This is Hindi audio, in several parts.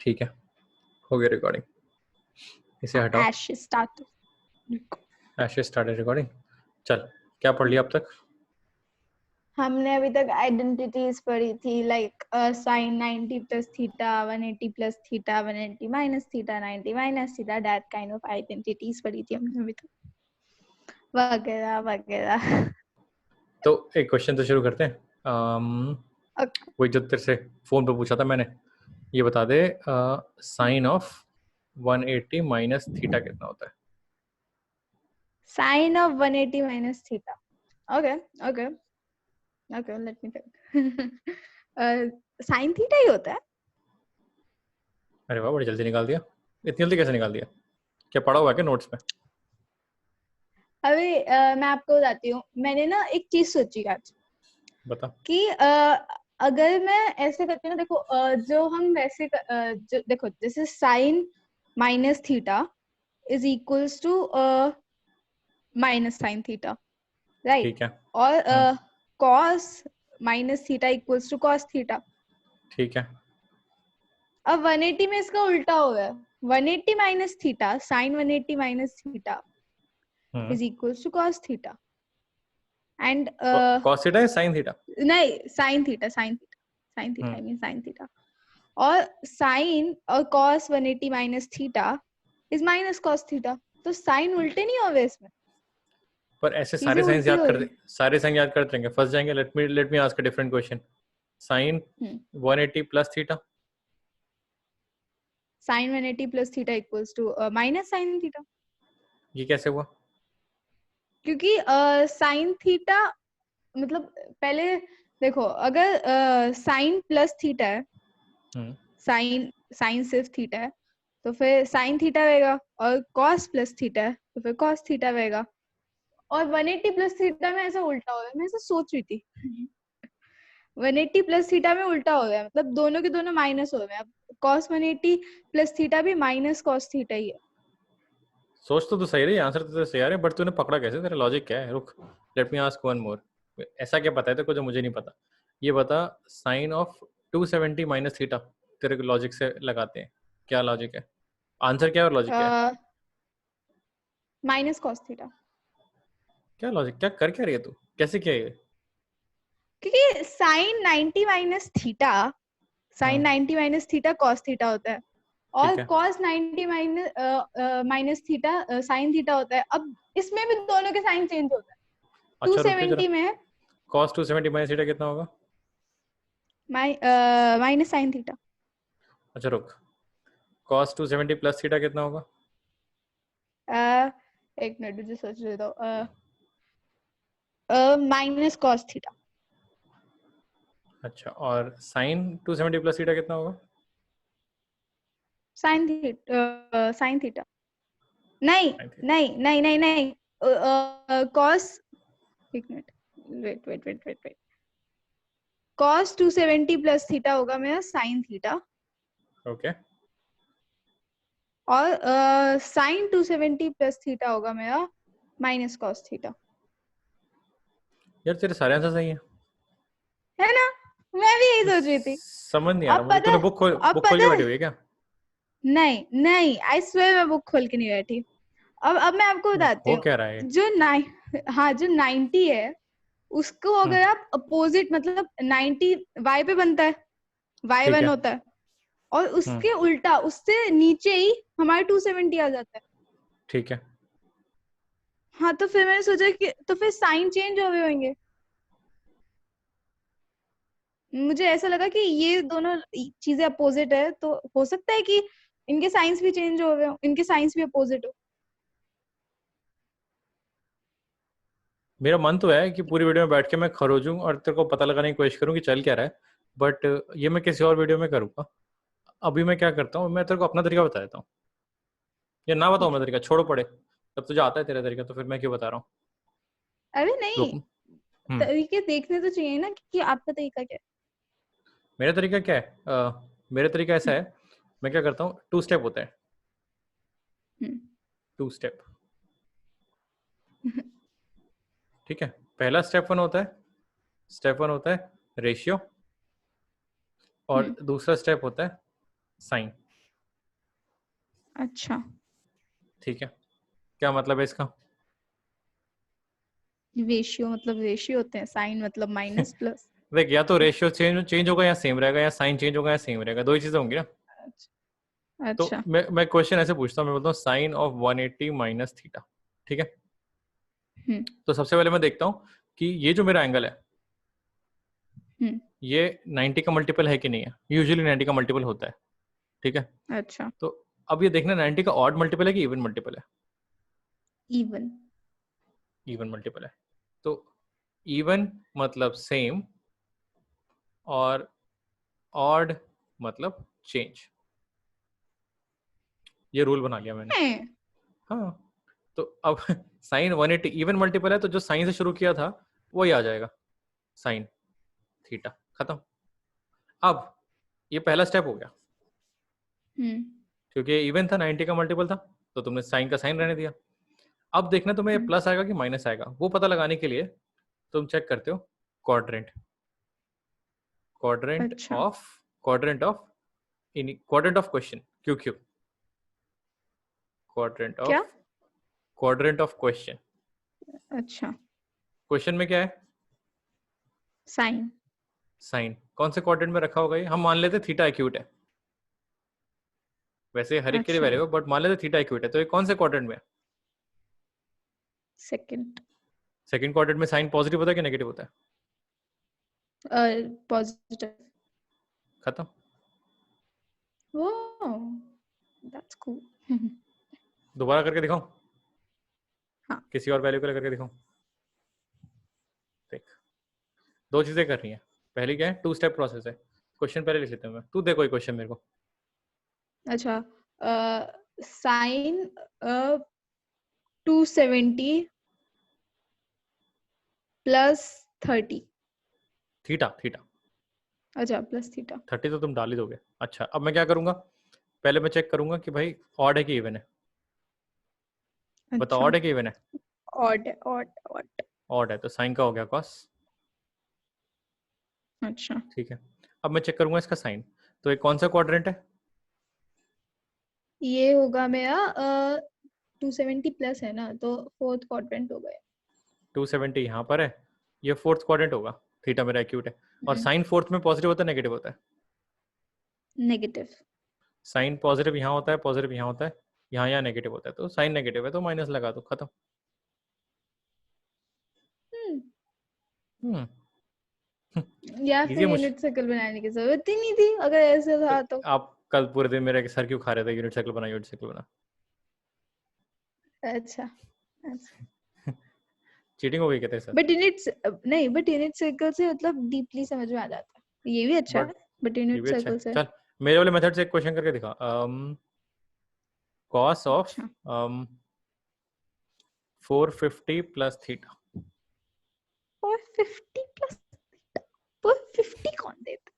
ठीक है, हो गया रिकॉर्डिंग, इसे हटाओ। ऐश स्टार्ट। ऐसे स्टार्ट रिकॉर्डिंग। चल, क्या पढ़ लिया अब तक? हमने अभी तक आइडेंटिटीज पढ़ी थी, like sine 90 plus theta, 180 plus theta, 180 minus theta, 90 minus theta, that kind of identities पढ़ी थी हमने अभी तक, वगैरह वगैरह। तो एक क्वेश्चन तो शुरू करते हैं। वही जो तेरे से फोन पे पूछा था मैंने, ये बता दे, साइन ऑफ 180 माइनस थीटा कितना होता है? Sine of 180 minus theta, okay okay okay, let me think. Sine theta ही होता है। अरे वाह, बड़ी जल्दी निकाल दिया। इतनी जल्दी कैसे निकाल दिया? क्या पढ़ा हुआ है क्या नोट्स में? अभी मैं आपको बताती हूँ, मैंने ना एक चीज सोची आज बता। कि अगर मैं ऐसे करती हूँ ना, देखो जो हम वैसे जो देखो, जैसे sine minus theta is equals to minus sine theta, right? ठीक है। और cos minus theta equals to cos theta. ठीक है। अब 180 में इसका उल्टा हो गया, 180 minus theta, sine 180 minus theta is equals to cos theta. And cos theta है साइन थीटा? नहीं, sine theta, sine theta, sine theta, I mean sine theta. और साइन और cos 180 minus theta is minus cos theta, तो साइन उल्टे नहीं होवे इसमें, पर ऐसे चीजें सारे साइंस उल्टी याद हो कर रही। दे, सारे साइन याद करते रहेंगे, फंस जाएंगे। Let me ask a different question. Sine 180 plus theta. Sine 180 plus theta equals to minus sine theta, ये कैसे हुआ? क्योंकि साइन थीटा मतलब, पहले देखो, अगर साइन प्लस थीटा है, साइन साइन सिर्फ थीटा है, तो फिर साइन थीटा रहेगा, और कॉस प्लस थीटा है तो फिर कॉस थीटा रहेगा। और 180 प्लस थीटा में ऐसा उल्टा हो रहा है, मैं ऐसा सोच रही थी। 180 प्लस थीटा में उल्टा हो गया, मतलब दोनों के दोनों माइनस हो गए। अब कॉस 180 प्लस थीटा भी माइनस कॉस थीटा ही है। सोच तो तू सही रही, आंसर तो सही आ रहे, बट तूने पकड़ा कैसे? तेरा लॉजिक क्या है? रुक, late me ask one more. ऐसा क्या पता है तेरे को जो मुझे नहीं पता? ये बता, साइन ऑफ 270 माइनस थीटा तेरे को लॉजिक से लगाते हैं, क्या लॉजिक है? आंसर क्या है और लॉजिक क्या है? माइनस कॉस थीटा, क्या लॉजिक, क्या कर क्या रही है तू? कैसे किया ये? क्योंकि sine 90 minus theta, sine 90 minus theta cos theta होता है, और ठीक है। Cos 90 minus theta sine theta होता है। अब इसमें भी दोनों के साइन चेंज होता है। अच्छा रुक जा जरा, 270 में कॉस 270 माइनस थीटा कितना होगा? Minus sine theta. अच्छा रुक, कॉस 270 प्लस थीटा कितना होगा? एक मिनट मुझे सोच लेता हूँ, माइनस कॉस थीटा। अच्छा, और साइन 270 प्लस थीटा कितना होगा? साइन थीटा, नहीं Sin theta। नहीं नहीं नहीं नहीं, कॉस, एक minute, wait wait wait wait wait, cos 270 plus theta होगा मेरा साइन थीटा, ओके। और साइन 270 प्लस थीटा होगा मेरा माइनस कॉस थीटा, यार तेरे सारे आंसर सही हैं। है ना? मैं भी यही सोच रही थी। समझ नहीं आ रहा अब मुझे, पता तूने बुक अब खोल के पता बैठी हुई है क्या? नहीं नहीं, आई स्वेयर मैं बुक खोल के नहीं बैठी। अब मैं आपको बताती हो हूँ, क्या रहा है? जो हाँ, जो 90 है, उसको अगर आप अपोजिट, मतलब 90 y पे बनता है, ठीक y1 है। होता है, और उसके उल्टा, उससे नीचे ही हमारे 270 आ जाता है। ठीक है। हाँ, तो फिर मैंने सोचा कि तो फिर साइन चेंज हो गए होंगे। मुझे ऐसा लगा कि ये दोनों चीजें अपोजिट है, तो हो सकता है कि इनके साइंस भी चेंज हो गए हो, इनके साइंस भी अपोजिट हो। मेरा मन तो है कि पूरी वीडियो में बैठ के मैं खरोजूं और तेरे को पता लगाने की कोशिश करूं कि चल क्या रहा है, बट ये मैं किसी और वीडियो में करूंगा। अभी मैं क्या करता हूँ, मैं तेरे को अपना तरीका बता देता हूँ, या ना बताऊँ मैं तरीका? छोड़ो पड़े, जब तुझे आता है तेरा तरीका तो फिर मैं क्यों बता रहा हूँ? अरे नहीं, रुक। तरीके देखने तो चाहिए ना कि आपका तरीका क्या मेरा तरीका क्या है? मेरा तरीका ऐसा है। है, मैं क्या करता हूँ, 2 स्टेप होता है। हम्म, 2 स्टेप। ठीक है। पहला स्टेप 1 होता है, स्टेप 1 होता है रेशियो, और हम्म, दूसरा स्टेप होता है साइन। अच्छा, ठीक है, क्या मतलब है इसका? रेशियो मतलब रेशियो होते हैं, साइन मतलब माइनस प्लस। देख, या तो रेशियो चेंज चेंज होगा या सेम रहेगा, या साइन चेंज होगा या सेम रहेगा, दो ही चीजें होंगी ना। तो अच्छा। मैं क्वेश्चन ऐसे पूछता हूँ, मैं बोलता हूँ साइन ऑफ 180 माइनस थीटा, ठीक है? हम्म तो सबसे पहले मैं देखता हूँ कि ये जो मेरा एंगल है हम्म ये 90 का मल्टीपल है कि नहीं है। यूजुअली 90 का मल्टीपल होता है, ठीक है? अच्छा, तो अब ये देखना 90 का ऑड मल्टीपल है कि इवन मल्टीपल है। इवन। इवन मल्टीपल है, तो इवन मतलब सेम और ऑड मतलब चेंज। ये रूल बना लिया मैंने। है। हाँ, तो अब साइन 180 इवन मल्टीपल है, तो जो साइन से शुरू किया था वही आ जाएगा, साइन थीटा, खत्म। अब ये पहला स्टेप हो गया, हम्म क्योंकि इवन था, 90 का मल्टीपल था, तो तुमने साइन का साइन रहने दिया। अब देखना तुम्हें हम्म, प्लस आएगा कि माइनस आएगा, वो पता लगाने के लिए तुम चेक करते हो क्वाड्रेंट। क्वाड्रेंट अच्छा, of quadrant of quadrant of question, Q Q, quadrant क्या? Of quadrant of question. अच्छा, क्वेश्चन में क्या है? साइन। साइन। कौन से क्वाड्रेंट में रखा होगा ये? हम मान लेते थीटा एक्यूट है, वैसे हर एक के लिए अच्छा, वेरिएबल, बट मान लेते थीटा एक्यूट है, तो ये कौन से क्वाड्रेंट में है? सेकंड। सेकंड क्वाड्रेंट में साइन पॉजिटिव होता है कि नेगेटिव होता है? पॉजिटिव। खत्म। ओह, दैट्स कूल। दोबारा करके दिखाऊं? हाँ। किसी और वैल्यू के लिए करके दिखाऊं? देख, दो चीजें करनी है। पहली क्या है? टू स्टेप प्रोसेस है। क्वेश्चन पहले लिख लेते हैं, तू दे कोई क्वेश्चन मेरे को। अच्छा, साइन 270 प्लस 30। थीटा, थीटा अच्छा, प्लस थीटा। 30 तो तुम डाल ही दोगे। अच्छा, अब मैं क्या करूंगा? पहले मैं चेक करूंगा कि भाई ऑड है कि इवन है। बताओ, अच्छा, ऑड है कि इवन है? Odd odd odd. ऑड है, तो साइन का हो गया कॉस। अच्छा, ठीक है, अब मैं चेक करूंगा इसका साइन। तो ये कौन सा क्वाड्रेंट है? ये होगा मेरा 270 प्लस है ना, तो फोर्थ क्वाड्रेंट हो गया। 270 यहाँ पर है, ये फोर्थ क्वाड्रेंट होगा। थीटा मेरा एक्यूट है, और साइन फोर्थ में पॉजिटिव होता है नेगेटिव होता है? नेगेटिव। साइन पॉजिटिव यहाँ होता है, पॉजिटिव यहाँ होता है, यहाँ नेगेटिव होता है, तो साइन नेगेटिव है तो माइनस लगा दो, खत्म। हम्म या इजी फिर है मुझ यूनिट सर्कल बनाने की जरूरत ही नहीं थी अगर ऐसे था तो। आप कल पूरे दिन मेरे सर क्यों खा रहे थे? यूनिट सर्कल बना, यूनिट सर्कल बना। अच्छा, अच्छा। चीटिंग हो गई क्या तेरे साथ? बट यूनिट नहीं, बट यूनिट सर्कल से मतलब डीपली समझ में आ जाता है, ये भी अच्छा बट है। बट ये यूनिट भी अच्छा सर्कल है, से। चल मेरे वाले मेथड से एक क्वेश्चन करके दिखा। कॉस ऑफ अच्छा, 450 प्लस थीटा। 450 प्लस। 450 कौन देता?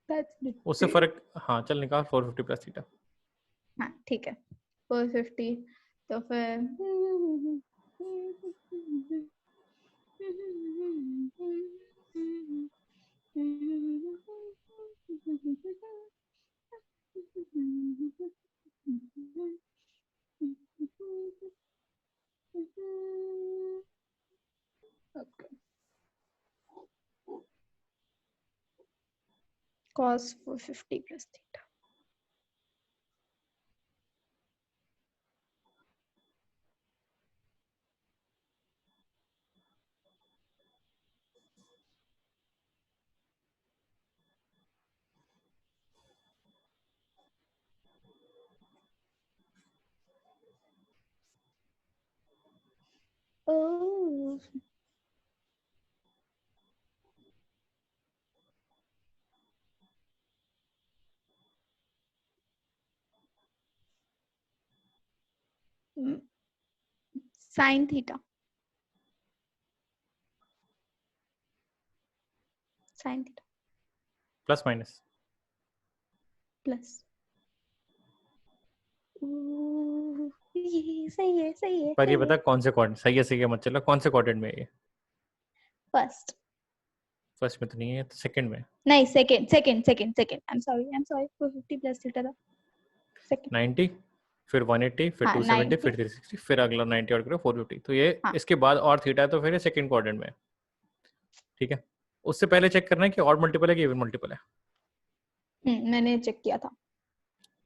That's उससे little. फर्क, हाँ चल निकाल 450 प्लस थीटा। हाँ ठीक है, 450। तो फिर okay. Cos 450 plus theta. Oh. Sin theta. Sin theta. Plus minus? Plus. ये सही है, सही है, पर ये सही है। बता कौन से क्वाड्रेंट सही है मत चलो, कौन से क्वाड्रेंट में है ये? First. फर्स्ट में तो नहीं है, तो सेकंड में। नहीं, second. I'm sorry. 450 plus theta था। 90, फिर 180, फिर 270, फिर 360, फिर अगला 90 और करो 450। तो ये इसके बाद और थीटा है, तो फिर ये सेकंड क्वाड्रेंट में है। ठीक है, उससे पहले चेक करना है कि ऑड मल्टीपल है कि इवन मल्टीपल है। मैंने चेक किया था।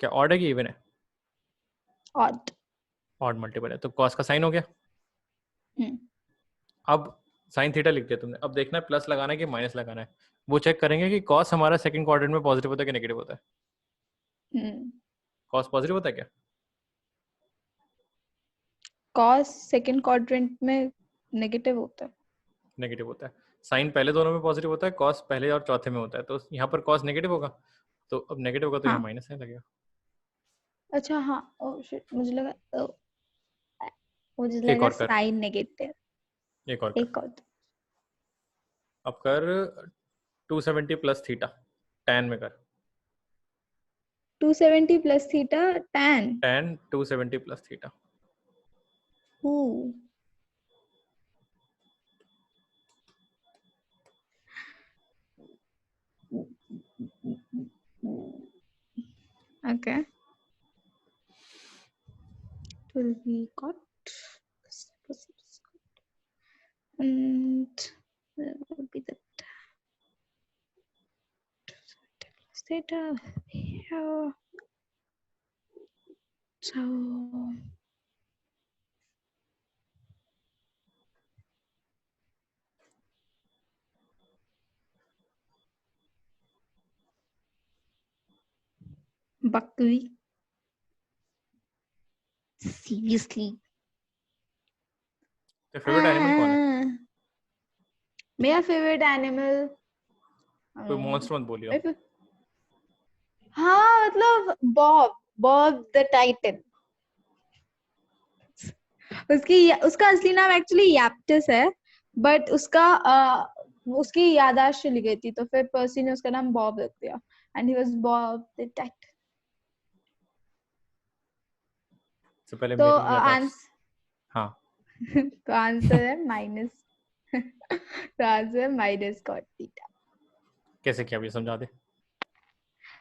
क्या ऑड है कि इवन है? ऑड। ऑड मल्टीपल है, तो कॉस का साइन हो गया। अब साइन थीटा लिख दिया तुमने, अब देखना है प्लस लगाना है कि माइनस लगाना है। वो चेक करेंगे कि कॉस हमारा सेकंड क्वाड्रेंट में पॉजिटिव होता है कि नेगेटिव होता है। कॉस पॉजिटिव होता है क्या? कॉस सेकंड क्वाड्रेंट में नेगेटिव होता है। नेगेटिव होता है। साइन पहले दोनों में पॉजिटिव होता है, कॉस पहले और चौथे में होता है, तो यहाँ पर कॉस नेगेटिव होगा। तो अब नेगेटिव होगा तो यहाँ माइनस है लगेगा। अच्छा हाँ, ओह शिट, मुझे लगा साइन नेगेटिव। एक और अब कर 270 प्लस थीटा टैन में कर। 270 plus theta tan 270 plus theta. Okay. It will be got and there will be the theta here. So Bakri. Seriously. तो फेवरेट एनिमल कौन है? मेरा फेवरेट एनिमल कोई मॉन्स्टर मत बोलियो। हाँ मतलब बॉब द टाइटन। उसका असली नाम एक्चुअली याप्टिस है, बट उसकी याददाश्त चली गई थी, तो फिर पर्सी ने उसका नाम बॉब रख दिया, and he was Bob the Titan. तो पहले तो आंसर हाँ तो आंसर है माइनस तो आंसर है माइनस कॉट थीटा। कैसे किया ये समझा दे।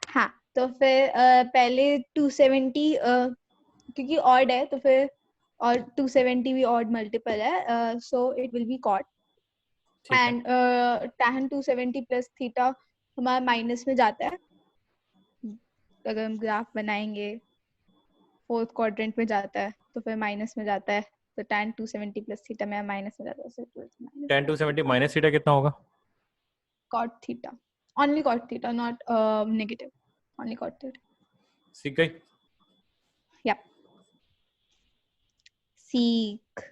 हाँ, तो फिर पहले 270 क्योंकि ऑड है, तो फिर और 270 भी ऑड मल्टीपल है, so it will be cot, and tan 270 plus theta हमारा माइनस में जाता है। अगर हम ग्राफ बनाएंगे फोर्थ क्वाड्रेंट में जाता है, तो फिर माइनस में जाता है, तो tan 270 प्लस थीटा में माइनस में जाता है, so tan 270 माइनस थीटा कितना होगा? cot theta, only cot theta, not negative, only cot theta. सीख गई? Yep. सीख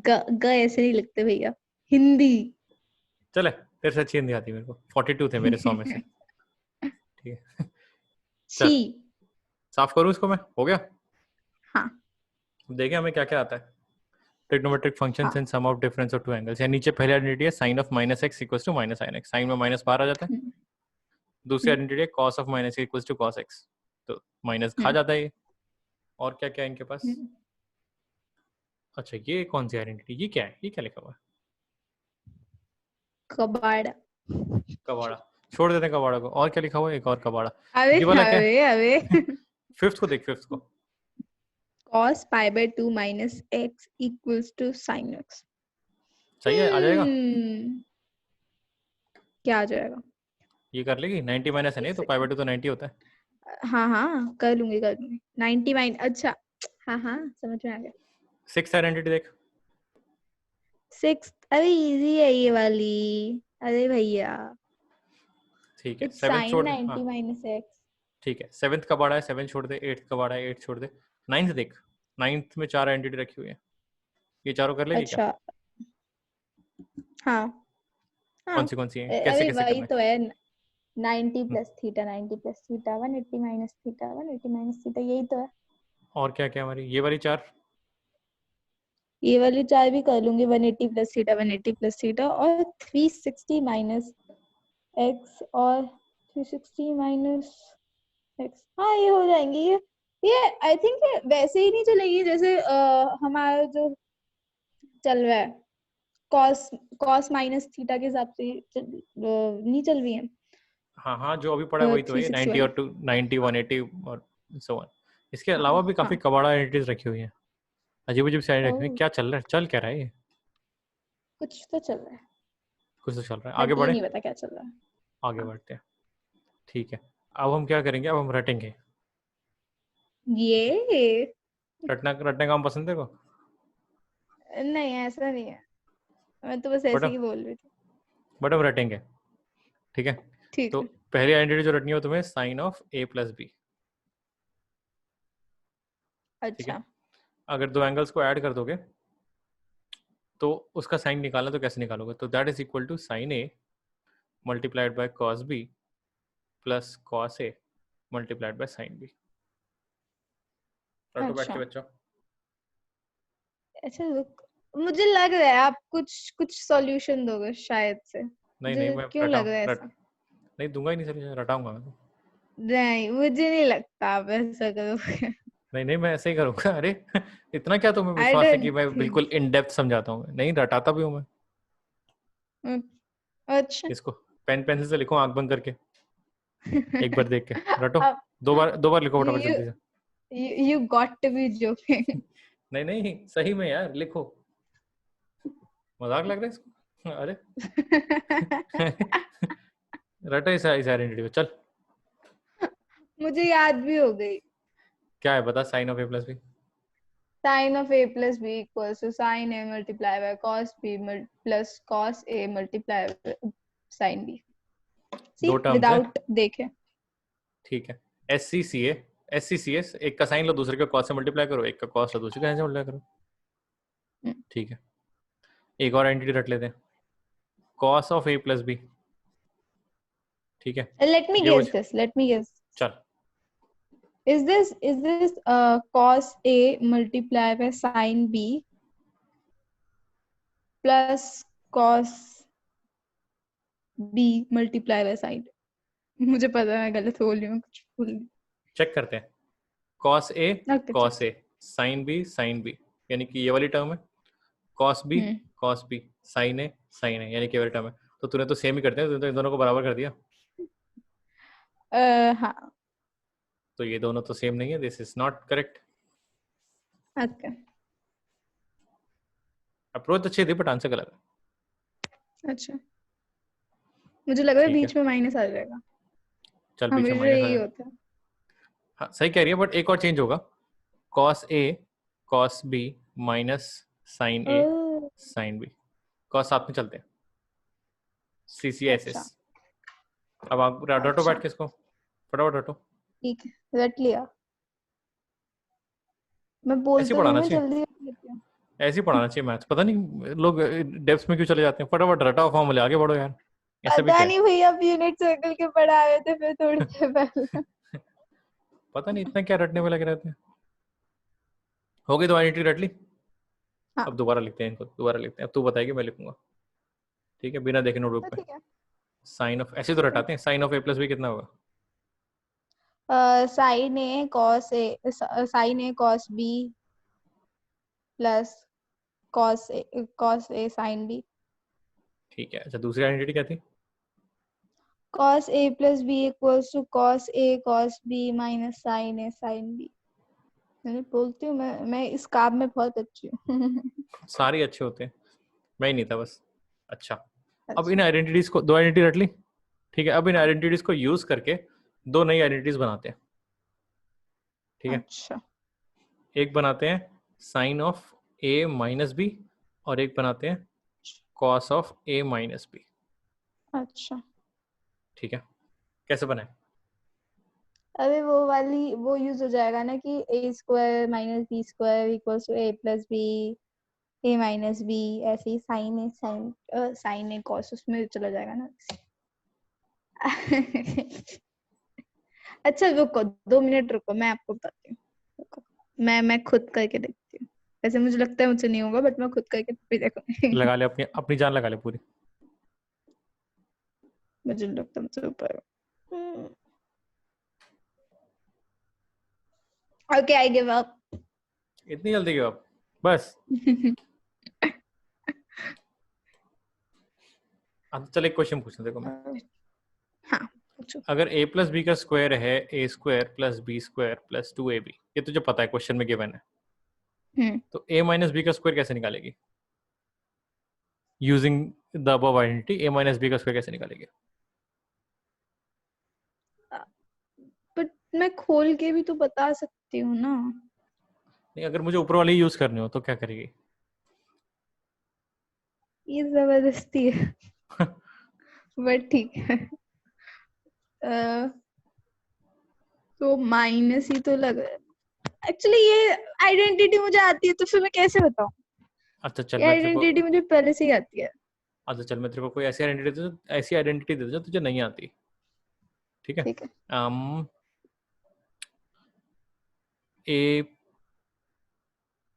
ग ऐसे नहीं लिखते भैया, हिंदी। चले, तेरे से अच्छी हिंदी आती है मेरे को। 42 थे मेरे 100 में से। ठीक है, चल साफ करूँ इसको मैं, हो गया? हाँ, देखें हमें क्या क्या आता है। Trigonometric functions and sum of difference of two angles. या नीचे पहली आइडेंटिटी है sine of minus x equals to minus sine x, sine में माइनस बाहर आ जाता है। दूसरी आइडेंटिटी है cos of minus equals to cos x, तो माइनस खा जाता है ये। और क्या क्या है इनके पास? अच्छा ये कौन सी आइडेंटिटी, ये क्या है, ये क्या लिखा हुआ है? कबाड़ा। कबाड़ा, छोड़ देते हैं कबाड़ा को। और क्या लिखा हुआ है? एक और कबाड़ा। अबे ये वाला क्या अबे फिफ्थ को देख, फिफ्थ को। cos pi by 2 minus x equals to sin x। सही है, आ जाएगा। क्या आ जाएगा? ये कर लेगी? 90 माइनस है नहीं, तो पाई बाय 2 तो 90 होता है। हाँ कर लूंगी 90 माइनस। अच्छा हाँ समझ में आ गया। सिक्स आइडेंटिटी देख। सिक्स, अरे इजी है ये वाली, अरे भैया। ठीक है, सेवेंथ छोड़ दे। 90 माइनस एक्स। ठीक है, सेवेंथ कबाड़ा है, 7 छोड़ दे। एट्थ कबाड़ा है, 8 छोड़ दे। नाइन्थ देख, नाइन्थ में 4 आइडेंटिटी रखी हुई है, ये चारों कर लेगी? अच्छा क्या? हाँ कौन सी है? कैसे अरे कैसे वही करना तो है, 90 plus theta 90 plus theta 180 minus theta 180 minus theta, यही तो है। और क्या क्या हमारी ये वाली 4? ये वाली 4 भी कर लूंगी, 180 प्लस थीटा 180 प्लस थीटा, और 360 माइनस एक्स और 360 माइनस एक्स। हाँ ये हो जाएंगी। ये आई थिंक वैसे ही नहीं चलेगी जैसे हमारा जो चल रहा है, कॉस माइनस थीटा के हिसाब से नहीं चल रही है। हाँ जो अभी पड़ा है वही तो है, 90 और 90 180 और सो ऑन। इसके अलावा भी काफी कबाड़ा आइडेंटिटीज रखी हुई हैं, अजीब अजीब सी आइडेंटिटी रखी हुई हैं। क्या चल रहा है, चल क्या रहा है ये? कुछ तो चल रहा है, कुछ तो चल रहा है, आगे बट ये बढ़े, नहीं पता क्या चल रहा है। आगे बढ़ते हैं। ठीक है, अब हम क्या करेंगे, अब हम रटेंगे। ये रटना, रटने का काम पसंद है को? नहीं, ऐसा नहीं है, मैं तो बस बट ऐसे ही बोल रही थी। बट हम रटेंगे, ठीक है। ठीक तो है। पहली आइडेंटिटी जो रटनी हो तुम्हें, sine of a plus b, ठीक है। अच्छा। अगर दो एंगल्स को ऐड कर दोगे तो उसका साइन निकालना, तो कैसे निकालोगे? तो that is equal to sine A multiplied by cos B plus cos A multiplied by sine B. रटो बैठ के अच्छा। बच्चों। अच्छा रुक, मुझे लग रहा है आप कुछ कुछ सॉल्यूशन दोगे शायद से। नहीं नहीं, मुझे मैं क्यों लग रहा है ऐसा? नहीं दूंगा ही नहीं सर, रटाऊंगा मैं तो। नहीं, मुझे नहीं लगता आप ऐसा करोगे। नहीं नहीं, मैं ऐसे ही करूंगा। अरे इतना क्या तुम्हें आई विश्वास है कि डोंट मैं थिंक। बिल्कुल इन डेप्थ समझाता हूँ? नहीं, रटाता भी हूँ मैं। अच्छा। इसको पेन पेंसिल से लिखो आंख बंद करके, एक बार देख के रटो। अब दो बार लिखो फटाफट you जल्दी से। you got to be joking. नहीं नहीं, सही में यार लिखो, मजाक लग रहा है इसको? अरे रटो इस आइडेंटिटी को, चल। मुझे याद भी हो गई। क्या है बता, sine of A plus b. Sin of a plus b equals to sin a multiplied by cos b plus cos a multiplied by sin b. See, दो टर्म्स है, without देखे। ठीक है। एस सी सी ए, एस सी सी एस, एक का साइन लो दूसरे का कॉस से मल्टीप्लाई करो, एक का कॉस लो दूसरे का साइन से मल्टीप्लाई करो, ठीक है। एक और एंटिटी रट लेते हैं, cos of A plus b, ठीक है। Let me ये हो guess this. Let me guess. चल, Is this cos a multiplied by sin b plus cos b multiplied by sin? मुझे पता है मैं गलत बोल रही हूँ, कुछ भूल गई। चेक करते हैं। Cos A Okay, cos check. A sine B, यानी कि ये वाली टर्म है। कॉस बी साइन ए यानी कि ये वाली टर्म है। तो तूने तो सेम ही करते हैं, तूने तो इन दोनों को बराबर कर दिया। हाँ। तो ये दोनों तो सेम नहीं है, this is not correct. Okay. Approach अच्छी थी बट आंसर गलत है। अच्छा, मुझे लग रहा है ठीक है, बीच में माइनस आ जाएगा। चल बीच में हमेशा माइनस आ यही जाए। होता है। हाँ सही कह रही है, बट एक और चेंज होगा, cos A cos B minus sine A oh, sign B, cos साथ में चलते हैं, सी सी एस अच्छा। एस। अब आप रटो अच्छा, बैठ के इसको, फटाफट रटो। ठीक है, रट लिया। मैं ऐसे ही बोलते हुए पढ़ाना मैं चाहिए, जल्दी रट लेती हूँ। ऐसे ही पढ़ाना चाहिए मैथ्स। पता नहीं लोग डेप्थ में क्यों चले जाते हैं। फटाफट रटाओ फॉर्मूले, आगे बढ़ो यार, ऐसा भी पता क्या नहीं भैया, अब यूनिट सर्कल के पढ़ा रहे थे फिर थोड़ी देर पहले। है। पता नहीं इतना क्या रटने में लगे रहते हैं। हो गई, तो आइडेंटिटी रट ली। हाँ, अब दोबारा लिखते हैं इनको, दोबारा लिखते हैं। अब तू बताएगी, मैं लिखूंगा, ठीक है, बिना देखे नोटबुक तो पे। ठीक है। साइन ऑफ, ऐसे तो ठीक है। रटाते हैं, sine of A plus b कितना होगा? साइन ए कॉस बी प्लस कॉस ए साइन बी। ठीक है, अच्छा दूसरी आइडेंटिटी क्या थी? Cos A plus b equals to cos A cos B minus sine A sine b. मैंने बोलती हूँ, मैं इस काम में बहुत अच्छी हूँ। सारे अच्छे होते हैं, मैं ही नहीं था बस। अच्छा, अब इन अच्छा। आइडेंटिटीज को, दो आइडेंटिटी रट ली, ठीक है। अब इन हाँ। आइडेंटिटीज को यूज करके दो नई आइडेंटिटीज बनाते हैं, ठीक है। अच्छा। एक बनाते हैं sine of A minus b, और एक बनाते हैं cos of A minus b, अच्छा। ठीक है। कैसे बनाए? अबे वो वाली वो यूज हो जाएगा ना कि A square minus B square equals to A plus B, A minus B, ऐसे ही साइन ए कॉस उसमें चला जाएगा ना। अच्छा रुको, 2 मिनट रुको, मैं आपको बताती हूँ। रुको, मैं खुद करके देखती हूँ। वैसे मुझे लगता है मुझसे नहीं होगा, बट मैं खुद करके भी देखूंगी। लगा ले अपनी अपनी जान लगा ले पूरी। मुझे लगता है मुझसे ऊपर। Okay, I give up. इतनी जल्दी क्यों आप? बस। अब चल एक क्वेश्चन पूछने देखो मैं। हाँ। पूछो। अगर a प्लस बी का स्क्वायर है a square plus B square plus 2ab, ये तुझे पता है, क्वेश्चन में गिवन है, तो a माइनस बी का स्क्वायर कैसे निकालेगी? Using the above identity a minus b का स्क्वायर कैसे निकालेगी? बट मैं खोल के भी तो बता सकती हूँ ना। नहीं, अगर मुझे ऊपर वाले यूज करने हो तो क्या करेगी? ये जबरदस्ती है। बट ठीक है। तो माइनस ही तो लग, एक्चुअली ये आइडेंटिटी मुझे आती है तो फिर मैं कैसे बताऊं? अच्छा चल, ये मैं तेरे को आइडेंटिटी मुझे पहले से ही आती है। अच्छा चल मैं तेरे को कोई ऐसी आइडेंटिटी दे दूं जो तुझे नहीं आती, ठीक है? ठीक है। A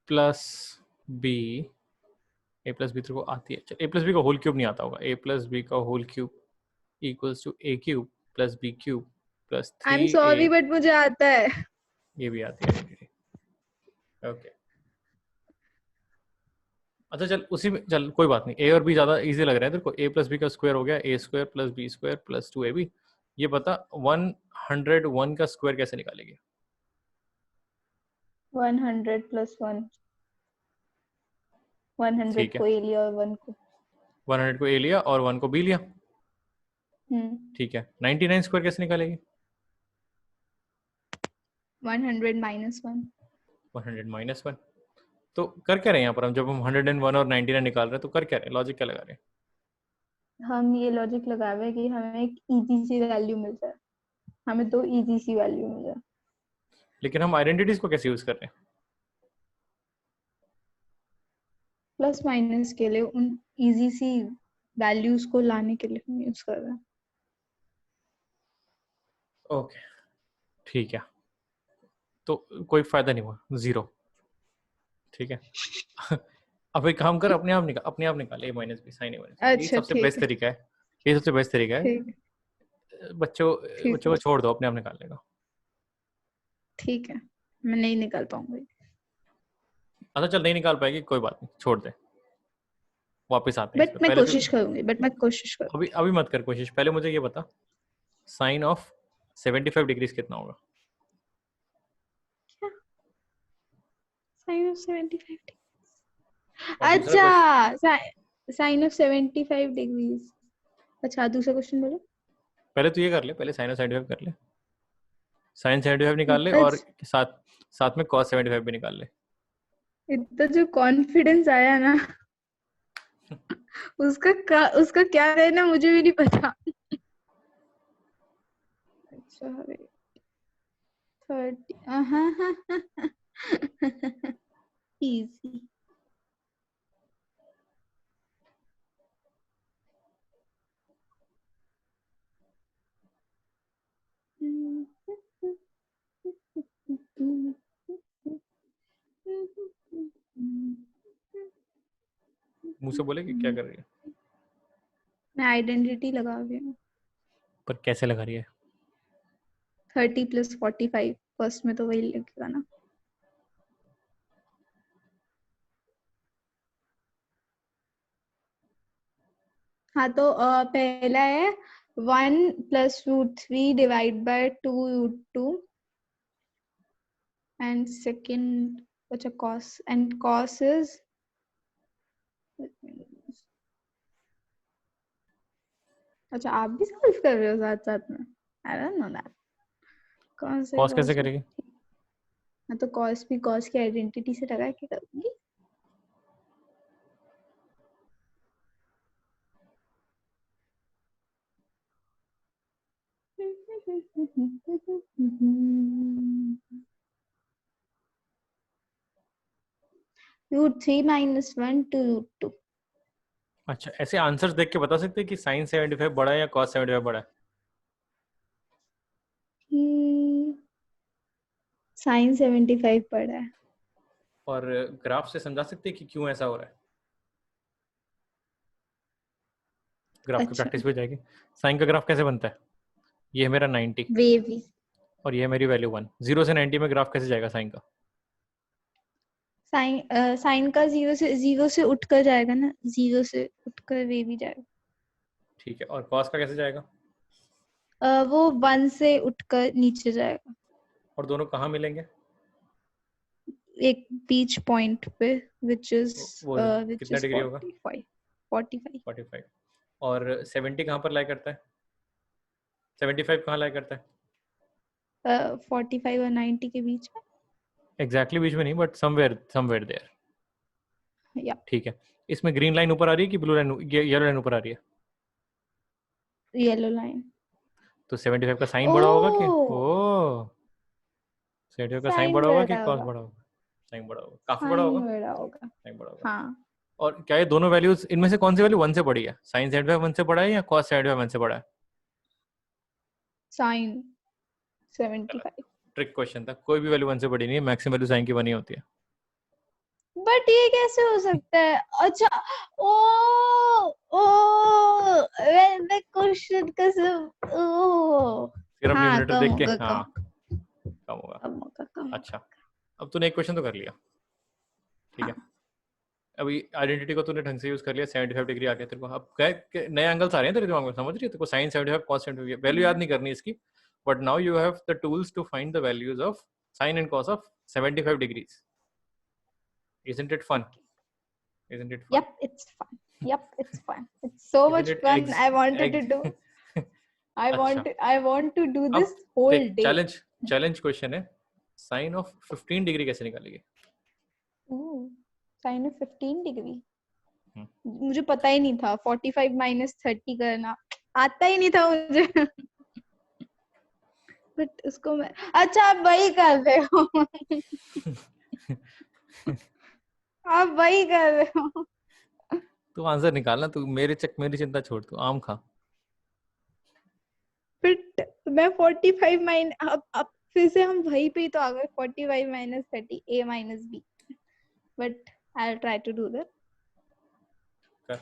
plus B, a plus b तेरे को आती है, चल ए प्लस बी का होल क्यूब नहीं आता होगा, ए प्लस बी का whole cube equals to a cube plus b cube plus I am 3a, sorry but मुझे आता है। ये भी आती है आइडेंटिटी। ओके, अच्छा चल उसी में चल, कोई बात नहीं, ए और बी ज्यादा इजी लग रहा है तेरे को। ए प्लस बी का स्क्वायर हो गया A square plus B square plus 2ab। ये बता 101 का स्क्वायर कैसे निकालेगी? 100 प्लस 1, 100 ठीक है, को ए लिया और 1 को 100 को ए लिया और 1 को बी लिया, हम्म ठीक है। 99 स्क्वायर कैसे निकालेगी? 100 माइनस 1। 100 माइनस 1। तो कर क्या रहे हैं यहाँ पर हम, जब हम 101 और 99 निकाल रहे हैं तो कर क्या रहे हैं, लॉजिक क्या लगा रहे हैं? हम ये लॉजिक लगा रहे हैं कि हमें एक इजी सी वैल्यू मिल जाए, हमें 2 इजी सी वैल्यू मिल जाए। लेकिन हम आइडेंटिटीज को कैसे यूज कर रहे हैं? प्लस माइनस के लिए उन इजी सी वैल्यूज को लाने के लिए हम यूज कर रहे हैं। ओके ठीक है, तो कोई फायदा नहीं हुआ, जीरो, ठीक है। अब एक काम कर, अपने आप निकाल ए minus b sine A minus, यही अच्छा सबसे ठीक बेस्ट है। तरीका है, ये सबसे बेस्ट तरीका है। ठीक बच्चों ठीक बच्चों है। को छोड़ दो, अपने आप निकाल लेगा। ठीक है, मैं नहीं निकाल पाऊंगी। अच्छा चल, नहीं निकाल पाएगी कोई बात नहीं, छोड़ दे, वापस आते हैं इस बट पे। मैं पहले तो कोशिश करूंगी, बट मैं कोशिश करूंगी। अभी अभी मत कर कोशिश, पहले मुझे ये बता साइन ऑफ 75 डिग्रीज कितना होगा? क्या? Sine of 75? और दूसरा क्वेश्चन, अच्छा, साइन ऑफ 75 डिग्रीज। अच्छा, दूसरा क्वेश्चन बोलो। पहले तो ये कर ले, पहले साइन ऑफ 75 कर ले, साइन 75 निकाल ले, और अच्छा, साथ साथ में कॉस 75 भी निकाल ले। इतना जो कॉन्फिडेंस आया ना, उसका क्या रहना मुझे भी नहीं पता। अच्छा 30, इजी। मुंह से बोले कि क्या कर रही है? मैं आइडेंटिटी लगा रही हूँ। पर कैसे लगा रही है? 30 प्लस 45, फर्स्ट में तो वही लगेगा ना। हाँ तो पहला है 1 plus root 3 divide by 2 root 2, and second, अच्छा cos, and cos is, अच्छा आप भी सॉल्व कर रहे हो साथ साथ में? I don't know that. कौन से कॉस कैसे cos? करेगी? हाँ तो cos भी cos की आइडेंटिटी से लगा के करूंगी। Root 3 minus 1 two root 2। अच्छा, ऐसे आंसर्स देख के बता सकते हैं कि साइन 75 बड़ा है या कॉस 75 बड़ा है? साइन 75 पड़ा है। और ग्राफ से समझा सकते हैं कि क्यों ऐसा हो रहा है? ग्राफ की अच्छा, प्रैक्टिस भी हो जाएगी। साइन का ग्राफ कैसे बनता है? ये है मेरा 90 वेवी। और ये है मेरी वैल्यू 1। 0 से 90 में ग्राफ कैसे जाएगा साइन का? साइन का जीरो से उठकर जाएगा ना, जीरो से उठकर वेवी जाएगा। ठीक है, और कॉस का कैसे जाएगा? वो 1 से उठकर नीचे जाएगा। और दोनों कहाँ मिलेंगे? एक बीच पॉइंट पे which is वो which कितना is डिग्री होगा? 45। 45। और 70 कहाँ पर लाई करता है? 75 कहाँ लाई करता है? 45 और 90 के बीच में। एग्जैक्टली बीच में नहीं, बट समवेयर देयर। या ठीक है। इसमें ग्रीन लाइन ऊपर आ रही है कि ब्लू लाइन, येलो लाइन ऊपर आ रही है? Yellow line. तो 75 का साइन बड़ा होगा कि ओ ओ 75 का साइन साइन बड़ा होगा कि बड़ा कॉस होगा। बड़ा होगा? साइन बड़ा होगा, काफी बड़ा साइन होगा। बड़ा होगा। साइन बड़ा होगा। हाँ और क्या ये दोनों वैल्यूज, इनमें से कौन सी वैल्यू 1 से बड़ी है? साइन 75 1 से बड़ा है या कॉस 75 1 से बड़ा है? साइन 75। ट्रिक क्वेश्चन था, कोई भी वैल्यू 1 से बड़ी नहीं है, मैक्सिमम वैल्यू साइन की 1 ही होती है। बट ये कैसे हो सकता है? अच्छा ओ ओ मैं क्वेश्चन कसम ओ फिर अब हाँ न्यूमरेटर कम देख के, होगा हाँ कम कम होगा। कम होगा कम होगा। अच्छा, अब तूने एक क्वेश्चन तो कर लिया, ठीक है। हाँ अभी आइडेंटिटी को तूने ढंग से यूज कर लिया, 75 डिग्री आ गया तेरे को। अब क्या नए एंगल्स आ रहे हैं तेरे दिमाग में, समझ रही है? तेरे को साइन 75 कॉस 75 वैल्यू याद नहीं करनी इसकी, but now you have the tools to find the values of sine and cos of 75 degrees. Isn't it fun? okay. Isn't it fun? Yep, it's fun. Yep, it's fun. It's so Isn't much it fun. I wanted to eggs? do. अच्छा, I want to do this अब whole देख, day. चैलेंज क्वेश्चन है, साइन ऑफ 15 डिग्री कैसे निकालेंगे? साइन ऑफ 15 डिग्री हम्म, मुझे पता ही नहीं था। 45 माइनस 30 करना आता ही नहीं था मुझे। बट उसको मैं अच्छा आप वही कर रहे हो। आप वही कर रहे हो। तू आंसर निकालना, तू मेरी चिंता छोड़, तू आम खा। बट मैं 45 माइन अब फिर से हम वहीं पे ही तो आ गए। 45 minus 30 a minus b। But I will try to do that. कर।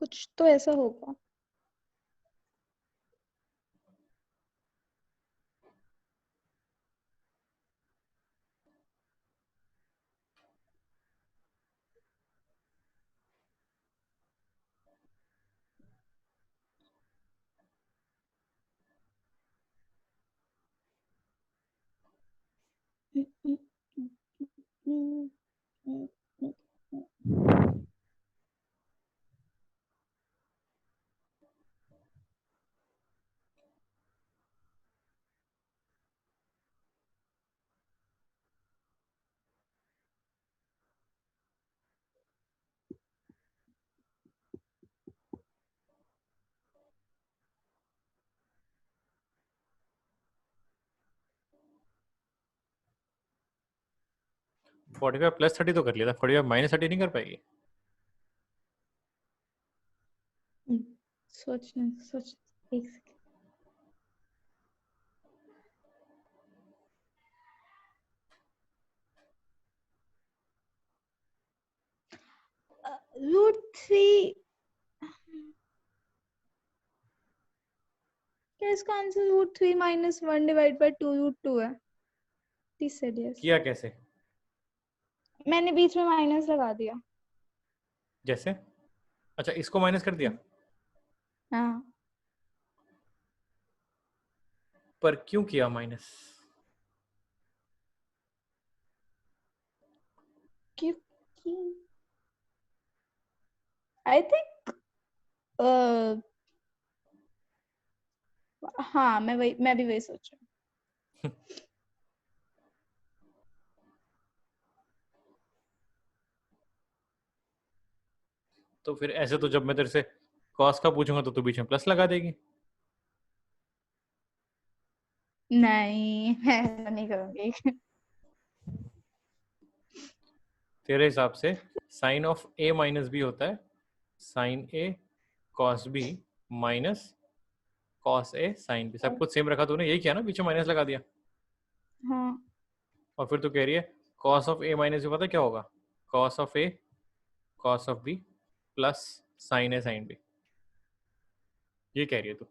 कुछ तो ऐसा होगा। फोर्टी फाइव प्लस 30 तो कर लिया था, 45 माइनस 30 नहीं कर पाएगी? सोचना सोच एक सेकंड। √3 क्या इसका आंसर √3 माइनस 1 डिवाइड बाय 2√2 है? Please said yes. किया कैसे? मैंने बीच में माइनस लगा दिया। जैसे? अच्छा, इसको माइनस कर दिया? हाँ पर क्यों किया माइनस? क्योंकि आई थिंक हाँ मैं भी वही सोच रही हूँ। तो फिर ऐसे तो जब मैं तेरे से कॉस का पूछूंगा तो तू बीच में प्लस लगा देगी। नहीं मैं ऐसा नहीं करूंगी। तेरे हिसाब से sine of A minus b होता है साइन ए कॉस बी माइनस कॉस ए साइन बी। सब कुछ सेम रखा तूने, यही किया ना, पीछे माइनस लगा दिया। हाँ और फिर तू कह रही है cos of A minus b, पता है क्या होगा? Cos of a cos of b plus sine A sine b, ये कह रही है तू।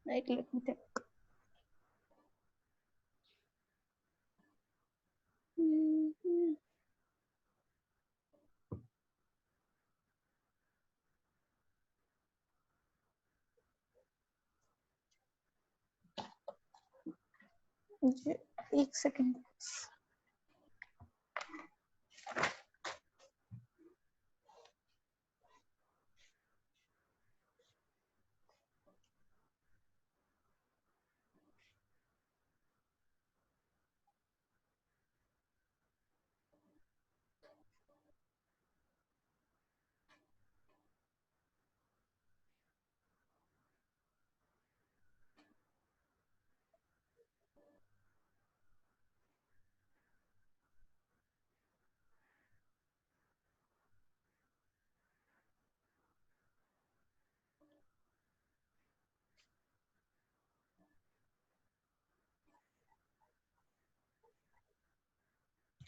Like, let me think. एक सेकंड.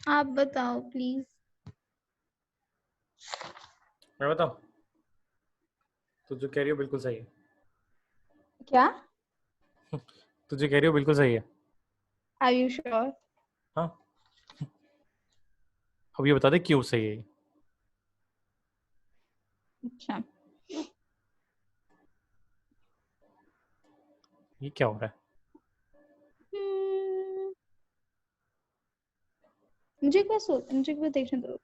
आप बताओ प्लीज. मैं बताऊं? तू जो कह रही हो बिल्कुल सही है. क्या? तू जो कह रही हो बिल्कुल सही है. Are you sure? हाँ. अब ये बता दे क्यों सही है ये. अच्छा. ये क्या हो रहा है? मुझे एक बार देखने दो.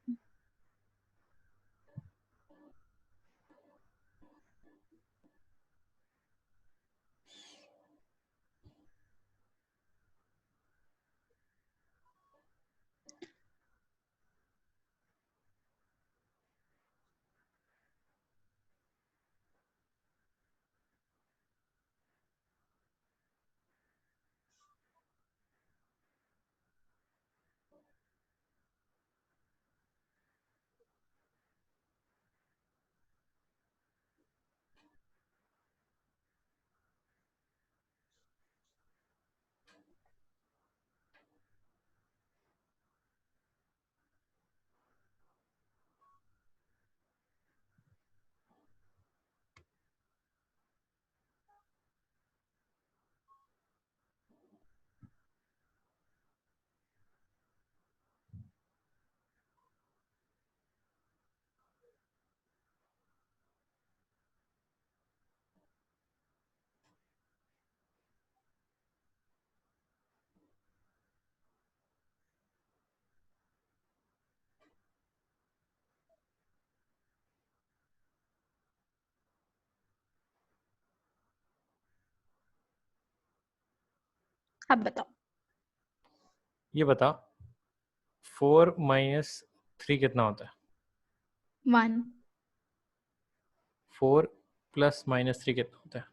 आप बताओ. ये बता 4 माइनस 3 कितना होता है? 1. 4 प्लस माइनस 3 कितना होता है?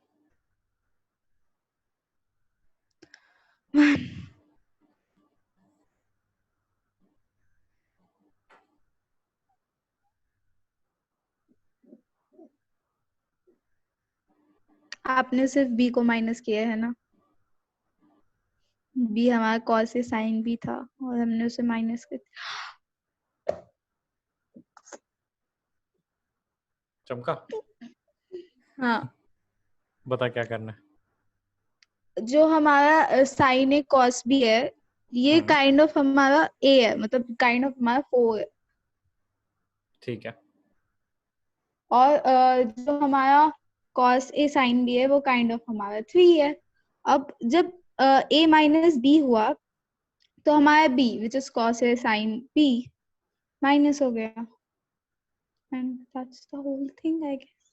1. आपने सिर्फ बी को माइनस किया है ना. बी हमारा कॉस से साइन बी था और हमने उसे माइनस कर. चमका. हाँ. बता क्या करना है. जो हमारा साइन ए कॉस बी है, ये काइंड ऑफ हमारा ए है, मतलब काइंड ऑफ हमारा 4 है. ठीक है. और जो हमारा कॉस ए साइन बी है वो काइंड ऑफ हमारा 3 है. अब जब ए माइनस बी हुआ तो हमारा b which is cos A sine b minus हो गया. And that's the whole thing I guess.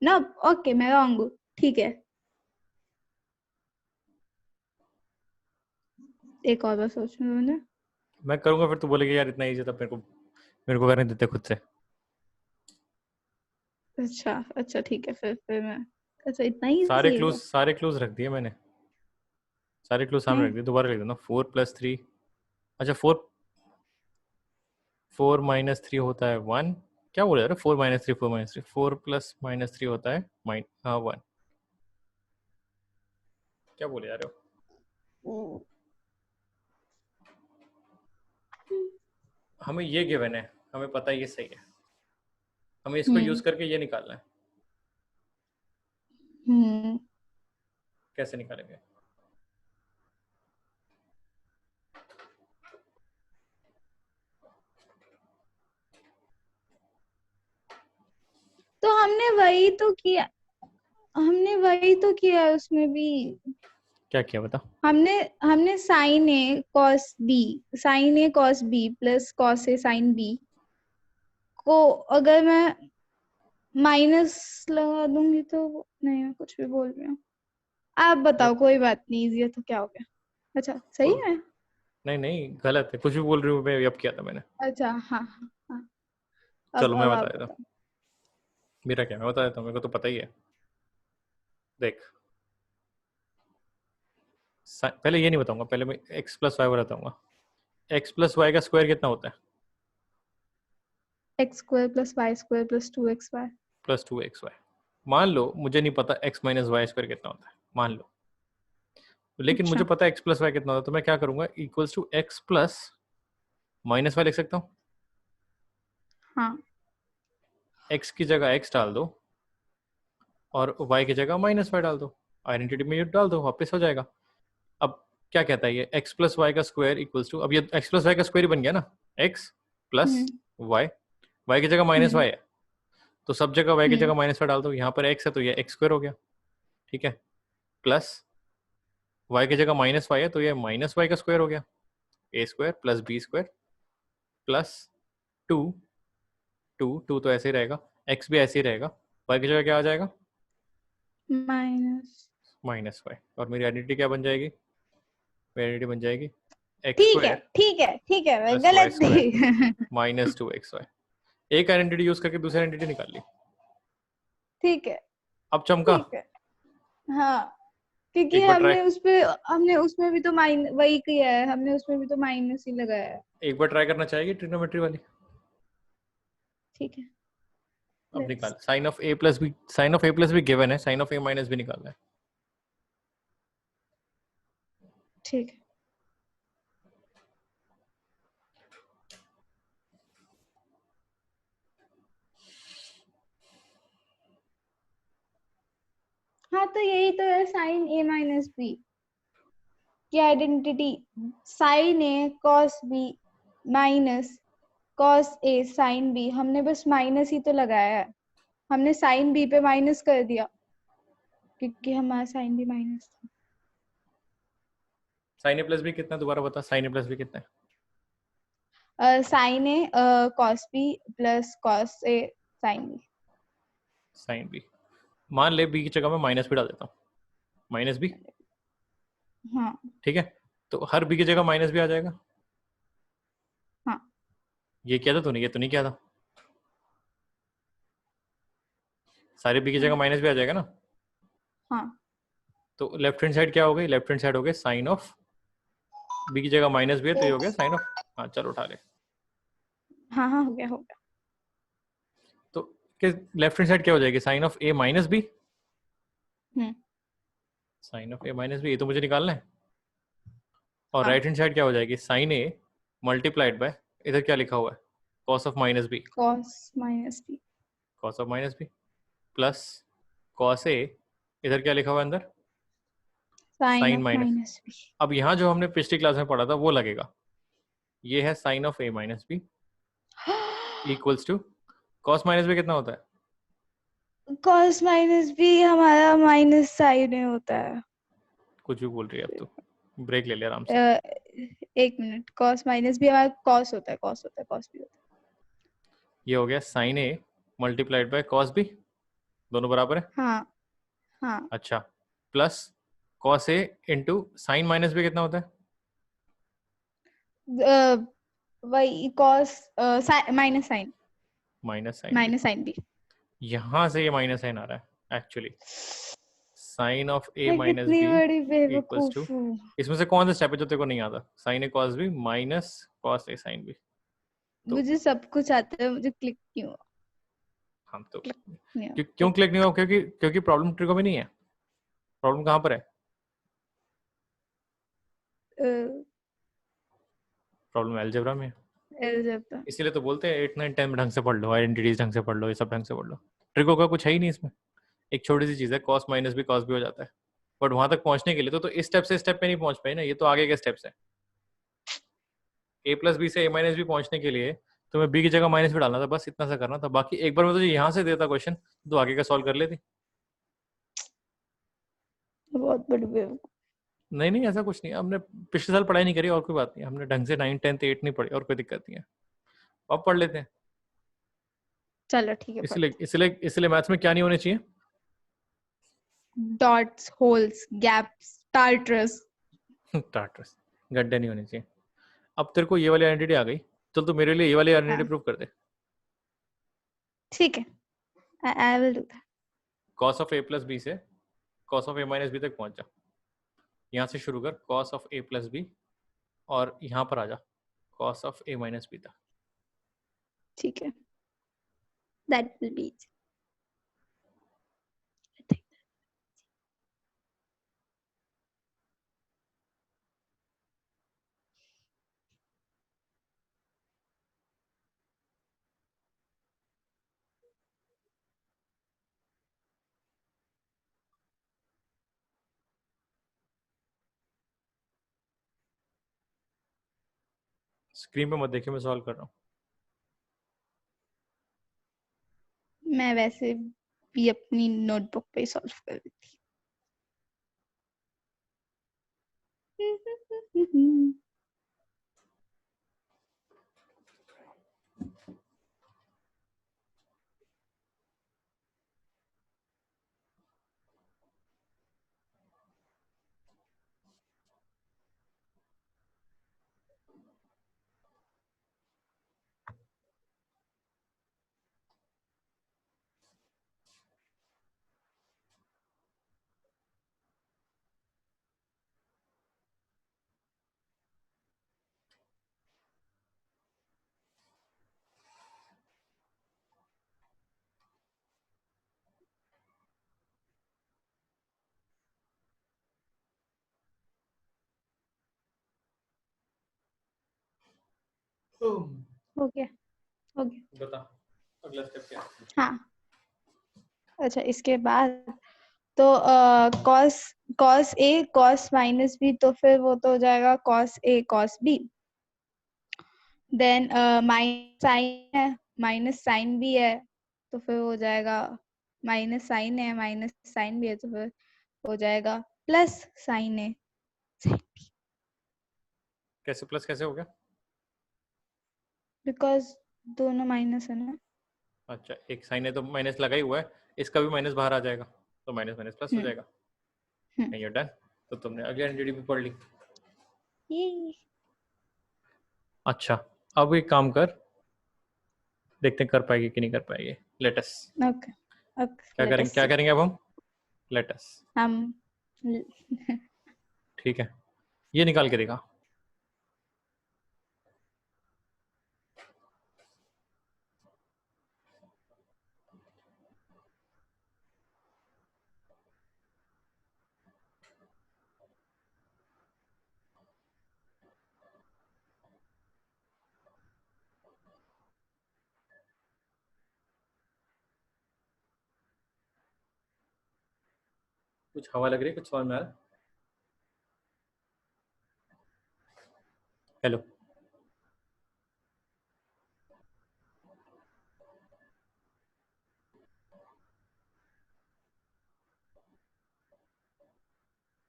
ना. ओके, मैं रॉन्ग हूँ. ठीक है. एक और बार सोचना मैंने. मैं करूंगा फिर तू बोलेगी यार इतना इजी था, मेरे को करने देते खुद से. अच्छा अच्छा ठीक है. फिर मैं. अच्छा, इतना ही इजी है. सारे क्लूज रख दिए मैंने. सारे क्लूज सामने रख दिए. दोबारा लिख देना 4 प्लस 3. अच्छा 4 माइनस 3 होता है 1. क्या बोले यार? 4 माइनस 3 4 माइनस 3 4 प्लस माइनस 3 होता है 1. क्या बोले यार? हमें ये गिवन है, हमें पता है ये सही है. हमें इसको यूज करके ये निकालना है. कैसे निकालेंगे? तो हमने वही तो किया है उसमें भी। क्या किया बता? हमने साइन ए कॉस बी प्लस कॉस ए साइन बी को अगर मैं माइनस लगा दूंगी तो नहीं, मैं कुछ भी बोल रही हूँ। आप बताओ, कोई बात नहीं, इजी है तो क्या हो गया? अच्छा सही है। नहीं नहीं गलत है, कुछ भी बोल रही हूँ मैं, अब किया था मैंने। अच्छा हाँ हाँ हाँ। चलो मैं अब बता आप देता हूँ बताओ। मेरा क्या, मैं बता देता हूँ, मेरे को तो पता ही है। देख पहले ये नहीं बताऊंगा, पहले मैं x प्लस वाई बताऊंगा। x प्लस वाई का स्क्वायर कितना होता है? X square plus y square plus 2xy। Plus 2xy। मान लो मुझे नहीं पता x माइनस वाई स्क्वायर कितना होता है, मान लो, लेकिन मुझे अच्छा पता है x प्लस वाई कितना होता है, तो मैं क्या करूंगा, equals to x plus minus y लिख सकता हूँ। हाँ। x की जगह x डाल दो और y की जगह माइनस वाई डाल दो, आइडेंटिटी में ये डाल दो, वापस हो जाएगा। अब क्या कहता है ये, x प्लस वाई का स्क्वायर इक्वल्स टू, अब ये x प्लस वाई का स्क्वायर ही बन गया ना, x प्लस वाई, वाई की जगह माइनस वाई है, तो सब जगह y की जगह माइनस वाई डाल दो, यहाँ पर x है तो ये x स्क्वायर हो गया, ठीक है, प्लस y की जगह माइनस वाई है तो ये माइनस वाई का स्क्वायर हो गया, a square plus B square plus two, two तो ऐसे ही रहेगा, x भी ऐसे ही रहेगा, y की जगह क्या आ जाएगा, माइनस। माइनस वाई, और मेरी आइडेंटिटी क्या बन जाएगी, मेरी आइडेंटिटी बन जाएगी एक्स ठीक है स्क्वायर ठीक है ठीक है, मैं प्लस वाई गलत स्क्वायर थी। Minus 2xy। एक आइडेंटिटी यूज करके दूसरी आइडेंटिटी निकाल ली। ठीक है अब चमका। ठीक है। हाँ, क्योंकि एक बार ट्राई, हमने उसमें भी तो वही किया है, हमने उसमें भी तो माइनस ही लगाया है। एक बार ट्राई करना चाहेगी ट्रिग्नोमेट्री वाली? ठीक है। अब Let's- निकाल, sine of A plus B, sine of A plus B given है, sine of A minus B निकालना है। ठीक है। हाँ तो यही तो है साइन ए माइनस बी की आइडेंटिटी, साइन ए कॉस बी माइनस कॉस ए साइन बी। हमने बस माइनस ही तो लगाया है, हमने साइन बी पे माइनस कर दिया क्योंकि हमारा साइन बी माइनस था। साइन ए प्लस बी कितना, दोबारा बता, साइन ए प्लस बी कितना है? साइन ए कॉस बी प्लस कॉस ए साइन बी। साइन बी, मान ले बी की जगह मैं माइनस भी डाल देता हूँ, माइनस बी, हाँ ठीक है, तो हर बी की जगह माइनस भी आ जाएगा। हाँ। ये किया था तूने, ये तो नहीं किया था, सारे बी की जगह हाँ माइनस भी आ जाएगा ना। हाँ तो लेफ्ट हैंड साइड क्या हो गई, लेफ्ट हैंड साइड हो गई साइन ऑफ, बी की जगह माइनस भी है तो ये हो गया साइन ऑफ, हाँ चल उठा ले। हाँ हाँ, हो गया हो गया। तो लेफ्ट हैंड साइड क्या हो जाएगी, sine of A minus b, sine of A minus B, ये तो मुझे निकालना है। और हाँ, राइट हैंड साइड क्या हो जाएगी, साइन ए मल्टीप्लाइड बाय, इधर क्या लिखा हुआ है, cos of minus B, cos minus B cos of minus B plus cos A, इधर क्या लिखा हुआ है अंदर, sine sine of minus. Minus B. अब यहाँ जो हमने पिछली क्लास में पढ़ा था वो लगेगा, ये है sine of A minus b equals to cos minus b कितना होता है, कॉस माइनस बी हमारा माइनस साइन में होता है। कुछ भी बोल रही है अब तो, ब्रेक ले लिया आराम से। एक मिनट, कॉस माइनस बी हमारा कॉस होता है, कॉस होता है, कॉस बी होता ये हो गया sine A multiplied by cos b, दोनों बराबर है, है। हाँ हाँ। अच्छा, plus cos a into sine minus b कितना होता है, वही cos minus sine, minus sine b, minus sine b. यहां से ये माइनस साइन आ रहा है एक्चुअली, साइन ऑफ ए मैं माइनस कितनी बी बड़ी इक्वल्स टू, बेवकूफ हूँ। इसमें से कौन सा स्टेप है जो तेरे को नहीं आता, साइन ए कॉस बी माइनस कॉस ए साइन बी, तो मुझे सब कुछ आता है, मुझे क्लिक क्यों हम तो नहीं क्यों क्लिक नहीं हुआ, क्योंकि क्योंकि प्रॉब्लम ट्रिको में नहीं है, प्रॉब्लम कहाँ पर है, प्रॉब्लम अलजेब्रा में है। अलजेब्रा। इसीलिए तो बोलते हैं 8 9 10 में ढंग से पढ़ लो, आइडेंटिटीज ढंग से पढ़ लो, ये सब ढंग से पढ़ लो, ट्रिको का कुछ है ही नहीं इसमें, एक छोटी सी चीज है, कॉस माइनस भी कॉस भी हो जाता है, बट वहां तक पहुंचने के लिए तो इस स्टेप से स्टेप पे नहीं पहुंच पाई ना, ये तो आगे के स्टेप्स है। a प्लस बी से a माइनस बी पहुंचने के लिए तो मैं b की जगह माइनस भी डालना था, बस इतना सा करना था। बाकी एक बार मैं तुझे यहाँ से देता क्वेश्चन तो आगे का सॉल्व कर लेती। बहुत बड़ी बेवकूफ। नहीं नहीं ऐसा कुछ नहीं, हमने पिछले साल पढ़ाई नहीं करी और कोई बात नहीं, हमने ढंग से 9, 10, 8 नहीं पढ़ी और कोई दिक्कत नहीं है, अब पढ़ लेते हैं। चलो ठीक है, इसलिए इसलिए इसलिए मैथ्स में क्या नहीं होने चाहिए? Dots, holes, gaps, Tartarus. Tartars, गड्ढे नहीं होने चाहिए। अब तेरे को ये वाली आइडेंटिटी आ गई, चल तू मेरे लिए ये वाली आइडेंटिटी प्रूव कर दे। ठीक है, I will do that. cos of a plus b से cos of a minus b तक पहुंच जा। यहाँ से शुरू कर cos of a plus b और यहाँ पर आ जा cos of a minus b तक। ठीक है, दैट विल बी। स्क्रीन पे मत देखिए, मैं सॉल्व कर रहा हूँ। मैं वैसे भी अपनी नोटबुक पे सॉल्व कर रही थी। हो गया, हो गया। बता अगला स्टेप क्या है? हाँ, अच्छा इसके बाद तो cos cos a cos minus b, तो फिर वो तो हो जाएगा cos a cos b। Then minus sine है, माइनस साइन भी है, तो फिर हो जाएगा माइनस साइन है, माइनस साइन भी है, तो फिर हो जाएगा प्लस साइन है, साइन b। कैसे प्लस कैसे हो गया? बिकॉज दोनों माइनस है ना। अच्छा, एक साइन है तो माइनस लगा ही हुआ है, इसका भी माइनस बाहर आ जाएगा तो माइनस माइनस प्लस हो जाएगा। And you done. तो तुमने अगली आइडेंटिटी भी पढ़ ली। ये अच्छा, अब एक काम कर, देखते हैं कर पाएगी कि नहीं कर पाएगी। लेटस ओके क्या लेट करेंगे, अस क्या सी। करेंगे अब हम? लेटस हम ठीक है, ये निकाल के देखा। कुछ हवा लग रही है, कुछ समझ में आ रहा है? हेलो,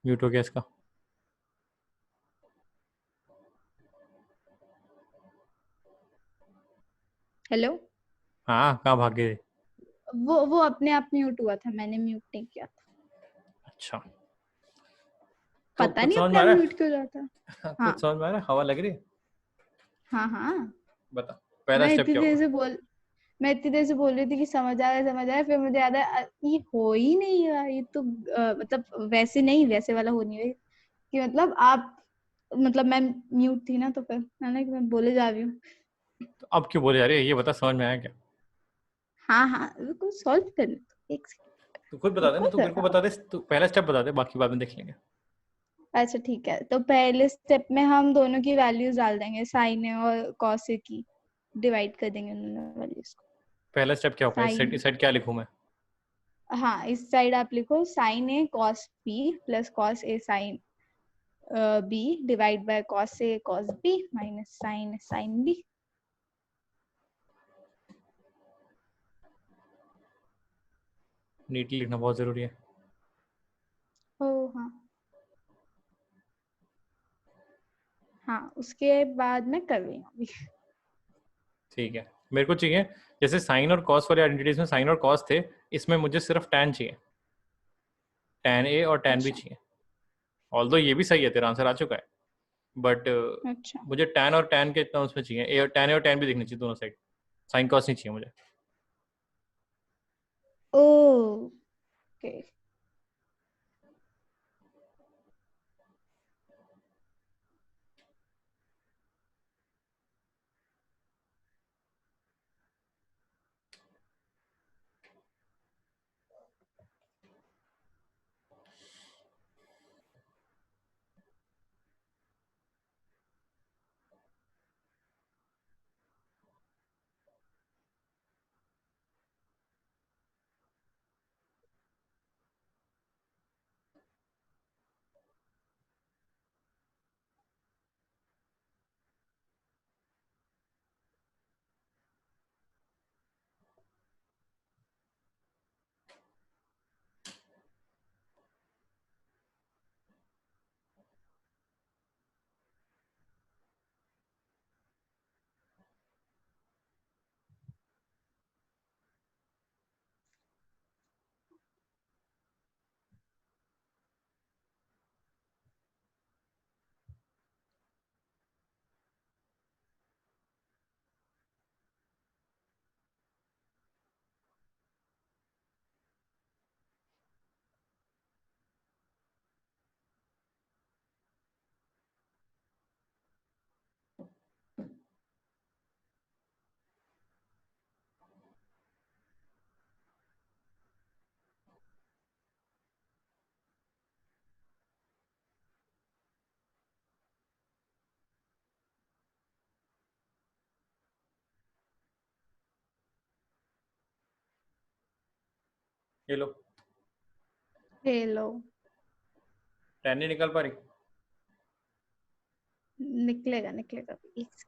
म्यूट हो गया इसका। हेलो, हाँ, कहाँ भाग गए? वो अपने आप म्यूट हुआ था, मैंने म्यूट नहीं किया था। अच्छा, तो पता कुछ नहीं समझ अपने में आ आप रहा म्यूट है? क्यों जाता है। हाँ कुछ समझ में आ रहा है? हवा लग रही है? हाँ हाँ। बता पहला मैं स्टेप इतनी क्या देर होगा? से बोल मैं इतनी देर से बोल रही थी कि समझ आ रहा है, समझ आ रहा है, फिर मुझे याद है ये हो ही नहीं रहा, ये तो मतलब वैसे नहीं, वैसे वाला हो नहीं रहा कि मतलब आप, मतलब मैं म्यूट थी ना, तो फिर मैंने कि मैं बोले जा रही हूँ। तो अब क्यों बोले जा रही है, ये बता, समझ में आया क्या? हाँ हाँ, रुको सॉल्व करने दो, एक सेकंड, तू खुद बता दे ना, रुको तू मेरे को जरा। बता दे, तू पहला स्टेप बता दे, बाकी बाद में देख लेंगे। अच्छा ठीक है, तो पहले स्टेप में हम दोनों की वैल्यूज डाल देंगे, साइन और कॉस की, डिवाइड कर देंगे दोनों वैल्यूज को। पहला स्टेप क्या होगा, इस साइन साइड क्या लिखूं मैं? हाँ, इस साइड आप लिखो sine A cos B plus cos A sine b divide by cos A cos B minus sine sine b. Neatly लिखना बहुत जरूरी है। ओ हाँ हाँ, उसके बाद मैं कर रही हूँ अभी। ठीक है, मेरे को चाहिए जैसे साइन और कॉस वाले आइडेंटिटीज में साइन और कॉस थे, इसमें मुझे सिर्फ टैन चाहिए, टैन ए और टैन बी अच्छा चाहिए। ऑल्दो ये भी सही है, तेरा आंसर आ चुका है, बट अच्छा। मुझे टैन और टैन के इतना उसमें चाहिए, टैन ए और टैन भी दिखनी चाहिए दोनों साइड, साइन कॉस नहीं चाहिए मुझे। ओके। ये लो, हेलो। टैन नहीं निकल पा रही। निकलेगा निकलेगा एक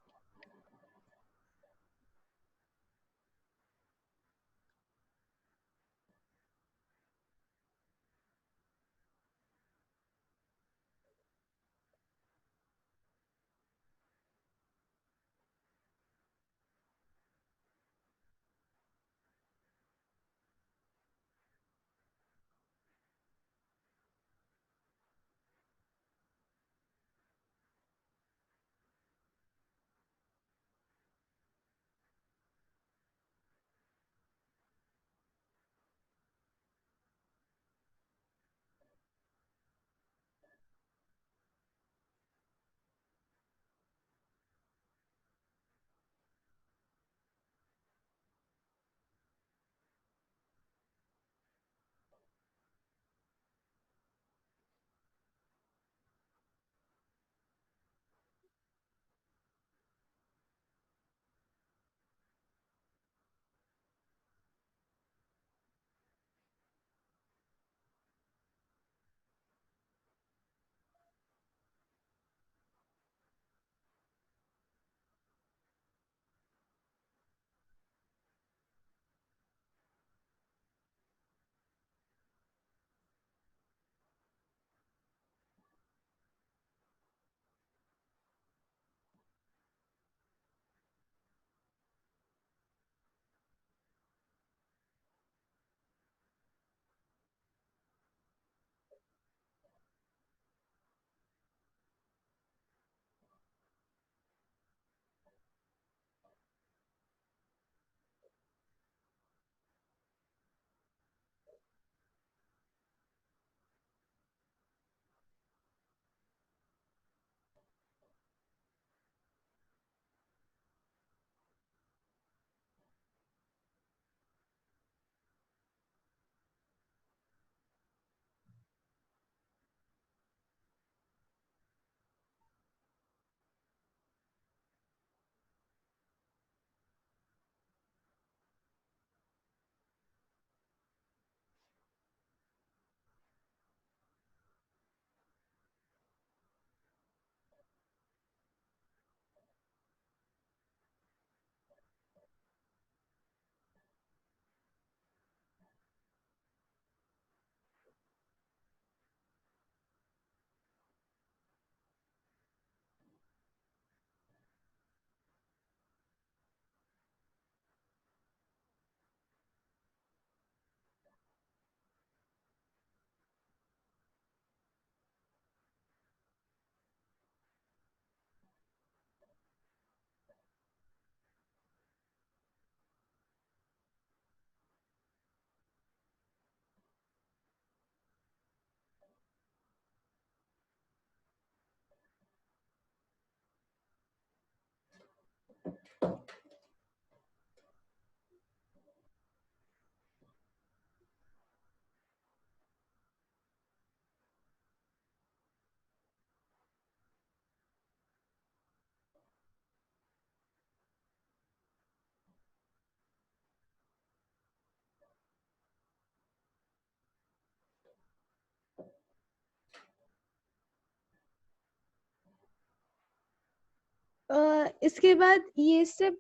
इसके बाद ये स्टेप,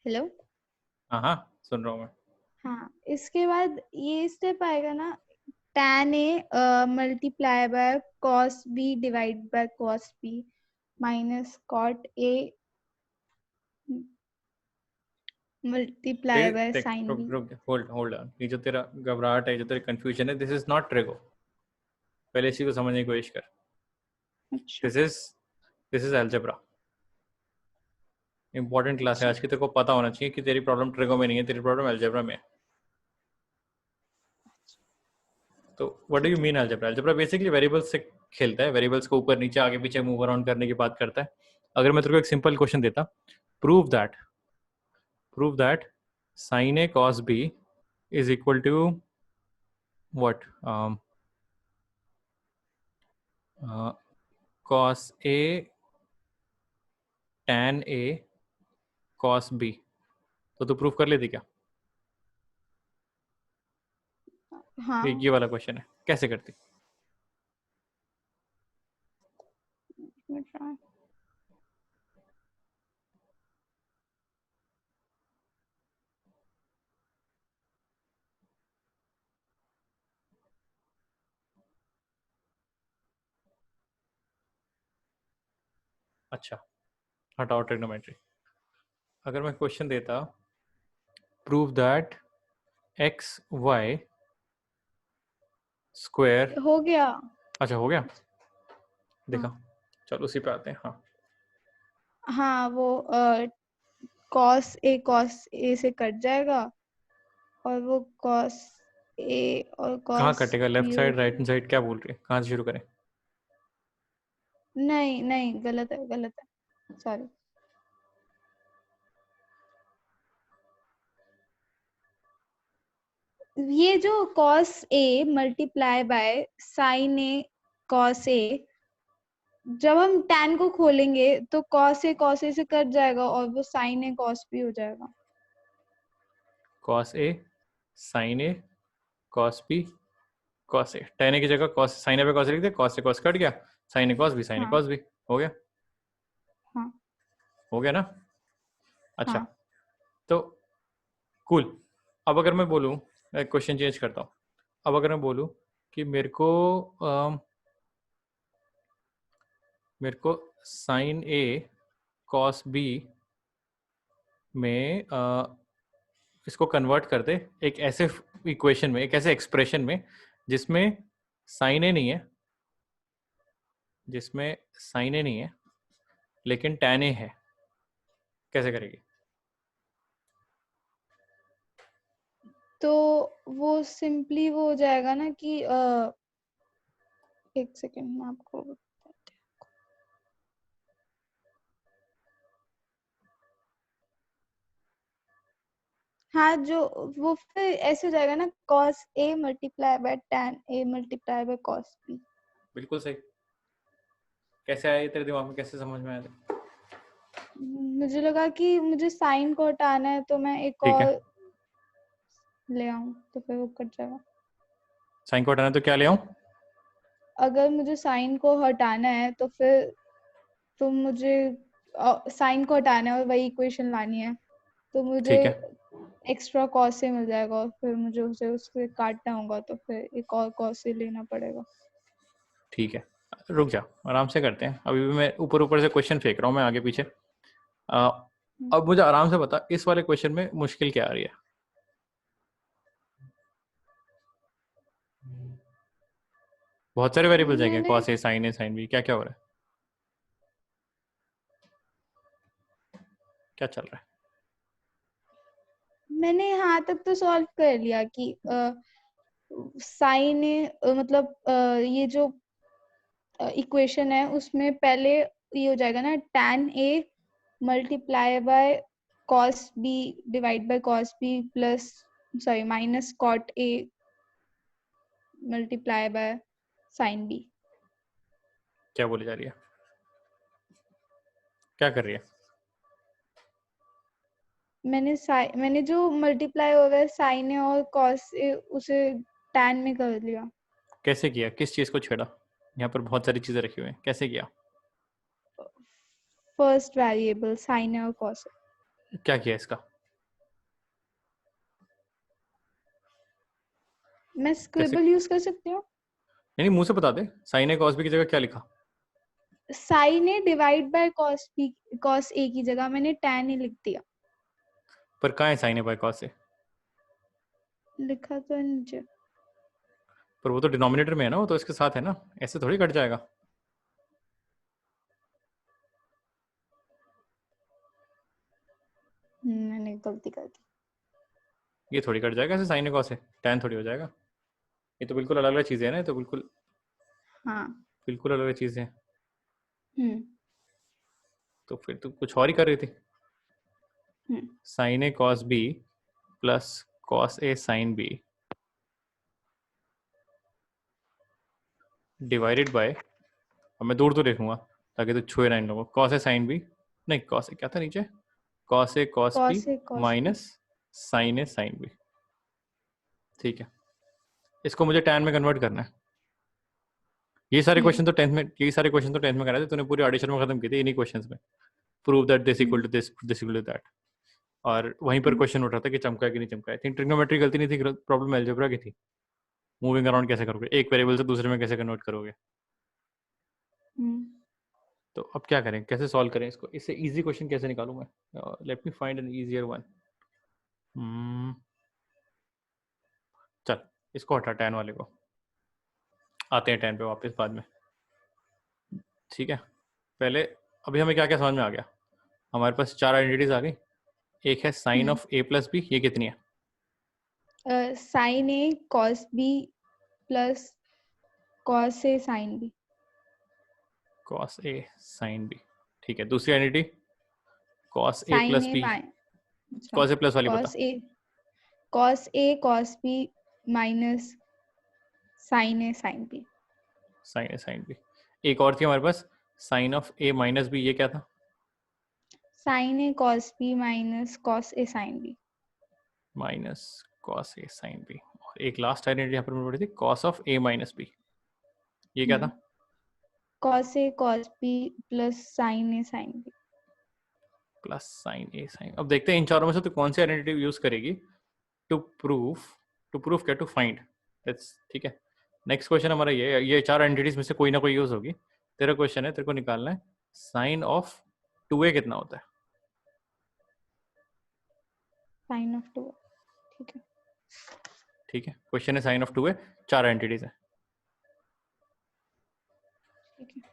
हेलो, हाँ सुन रहा हूँ मैं। हाँ इसके बाद ये स्टेप आएगा ना, tan a multiply by cos b divide by cos b minus cot a multiply by देख sin b। रुक होल्ड होल्ड ऑन। ये जो तेरा घबराहट है, जो तेरा कंफ्यूजन है, दिस इज नॉट ट्रिगो। पहले इसी को समझने की कोशिश कर। अच्छा this is algebra. Important class है अच्छा आज की, तेरे को पता होना चाहिए कि तेरी प्रॉब्लम ट्रिगो में नहीं है, तेरी प्रॉब्लम अलजेब्रा में है। तो व्हाट डू यू ठीक है। Mean algebra? Algebra basically variables से खेलता है, वेरिएबल्स को ऊपर नीचे आगे पीछे मूव अराउंड करने की बात करता है। अगर मैं तेरे को एक सिंपल क्वेश्चन देता, prove that sin a cos b is equal to what? Cos a tan a cos b। तो तू प्रूफ कर लेती क्या? हाँ ये वाला क्वेश्चन है, कैसे करती? अच्छा, हटाओ ट्रिग्नोमेट्री। अगर मैं क्वेश्चन देता, prove that x y square. हो गया। अच्छा हो गया, देखा। हाँ चलो उसी पे आते हैं। हाँ हाँ वो cos a से कट जाएगा और वो cos a और कहाँ cos कटेगा? Left b side right hand side क्या बोल रही है? कहाँ से शुरू करें? नहीं नहीं, गलत है सॉरी। ये जो cos a multiply by sin a cos a, जब हम tan को खोलेंगे तो cos a से कट जाएगा और वो sin a cos b हो जाएगा। cos a sin a cos b cos a। tan a की जगह cos sin a पे cos लिख दे, cos से cos कट गया, sin a cos b sin a हाँ cos b हो गया। हाँ हो गया ना? अच्छा, हाँ तो कूल। अब अगर मैं बोलूँ, मैं क्वेश्चन चेंज करता हूँ। अब अगर मैं बोलूँ कि मेरे को sin a cos b में इसको कन्वर्ट कर दे एक ऐसे इक्वेशन में, एक ऐसे एक्सप्रेशन में जिसमें sin a नहीं है, लेकिन tan a है। कैसे करेगी? तो वो सिंपली वो हो जाएगा ना कि एक सेकेंड मैं आपको बताती हूँ। हाँ जो वो फिर ऐसे हो जाएगा ना, cos a multiply by tan a multiply by cos b। बिल्कुल सही। कैसे आया ये तेरे दिमाग में, कैसे समझ में आया? मुझे लगा कि मुझे साइन को हटाना है तो मैं एक ठीक है, और ले आऊं तो फिर वो कट जाएगा। साइन को हटाना तो क्या ले आऊं? अगर मुझे साइन को हटाना है तो फिर तो मुझे साइन को हटाना है और वही इक्वेशन लानी है, तो मुझे ठीक है एक्स्ट्रा कॉस से मिल जाएगा और फिर मुझे उसे उससे काटना होगा तो फिर एक और कॉस से लेना पड़ेगा। ठीक है, रुक जा, आराम से करते हैं। अभी भी मैं ऊपर ऊपर से क्वेश्चन फेंक रहा हूँ मैं आगे पीछे। अब मुझे आराम से बता, इस वाले क्वेश्चन में मुश्किल क्या आ रही है? बहुत सारे वेरिएबल्स हैं क्या? मैंने कॉस ए साइन बी, क्या क्या हो रहा है? क्या चल रहा है? मैंने यहाँ तक तो सॉल्व कर लिया कि साइन मतलब ये जो इक्वेशन है उसमें पहले ये हो जाएगा ना, tan a multiply by cos b divide by cos b plus sorry minus cot a multiply by sin b। क्या बोली जा रही है? क्या कर रही है? मैंने जो मल्टीप्लाई हो गया sin a और cos a उसे tan में कर लिया। कैसे किया? किस चीज़ को छेड़ा? यहाँ पर बहुत सारी चीज़ें रखी हुई हैं, कैसे किया? फर्स्ट वेरिएबल साइन है और कॉस है। क्या किया इसका? मैं स्क्रिबल यूज कर सकती हूँ? नहीं मुंह से बता दे, साइन ए कॉस बी की जगह क्या लिखा? Sine A divide by cos B, cos A की जगह मैंने tan ए लिख दिया। पर कहाँ है साइन ए बाय कॉस ए? लिखा तो है नीचे। पर वो तो डिनोमिनेटर में है ना, वो तो इसके साथ है ना, ऐसे थोड़ी कट जाएगा। मैंने गलती कर दी। ये थोड़ी कट जाएगा ऐसे sign A cos A, tan थोड़ी हो जाएगा। ये तो बिल्कुल अलग अलग चीजें हैं ना, ये तो बिल्कुल हाँ बिल्कुल अलग अलग चीजें हैं। हम्म तो फिर तू कुछ और ही कर रही थी। Sine A cos B plus cos A sine b divided by, अब मैं दूर तो देखूंगा ताकि तो छुए ना इन लोगों। कॉस ए साइन बी, नहीं कॉस ए क्या था नीचे, cos A cos B cos A cos B. Minus sine A sine B. ठीक है, इसको मुझे टैन में कन्वर्ट करना है। ये सारे क्वेश्चन तो टेंथ में, ये सारे क्वेश्चन तो टेंथ में कराए थे तूने, पूरे ऑडिशन में खत्म किए थे इन्हीं क्वेश्चंस में। Prove that this equal to this, this equal to that. और वहीं पर क्वेश्चन उठ रहा था कि चमका है कि नहीं चमका है। आई थिंक ट्रिग्नोमेट्री गलती नहीं थी, प्रॉब्लम अलजेब्रा की थी। मूविंग अराउंड कैसे करोगे, एक वेरिएबल से दूसरे में कैसे कन्वर्ट करोगे। तो अब क्या करें, कैसे सॉल्व करें इसको, इससे इजी क्वेश्चन कैसे निकालूं मैं? Let me find an easier one. चल इसको हटा, टैन वाले को, आते हैं टैन पे वापस बाद में। ठीक है, पहले अभी हमें क्या क्या समझ में आ गया? हमारे पास चार आइडेंटिटीज आ गई। एक है sine of A plus B, ये कितनी है? साइन ए कॉस बी प्लस कॉस ए साइन बी। कॉस ए साइन बी। ठीक है, दूसरी identity cos A sine plus A B. अच्छा कॉस ए प्लस वाली बता। कॉस ए कॉस बी माइनस साइन ए साइन बी। साइन ए साइन बी। एक और थी हमारे पास sine of A minus B, ये क्या था? साइन ए कॉस बी माइनस कॉस ए साइन बी। माइनस कॉस ए साइन बी। और एक लास्ट आइडेंटिटी यहाँ पर मैंने पढ़ी थी cos of A minus B, ये क्या था? कॉस ए कॉस बी प्लस साइन ए साइन बी। प्लस साइन ए साइन। अब देखते हैं इन चारों में से तो कौन सी आइडेंटिटी यूज करेगी टू प्रूफ, टू प्रूफ क्या, टू फाइंड। ठीक है, नेक्स्ट क्वेश्चन हमारा ये चार आइडेंटिटीज में से कोई ना कोई यूज होगी। तेरा क्वेश्चन है, तेरे को निकालना है साइन ऑफ 2a कितना होता है। साइन ऑफ 2, ठीक है। ठीक है, क्वेश्चन है साइन ऑफ 2a, चार आइडेंटिटीज है। ठीक है।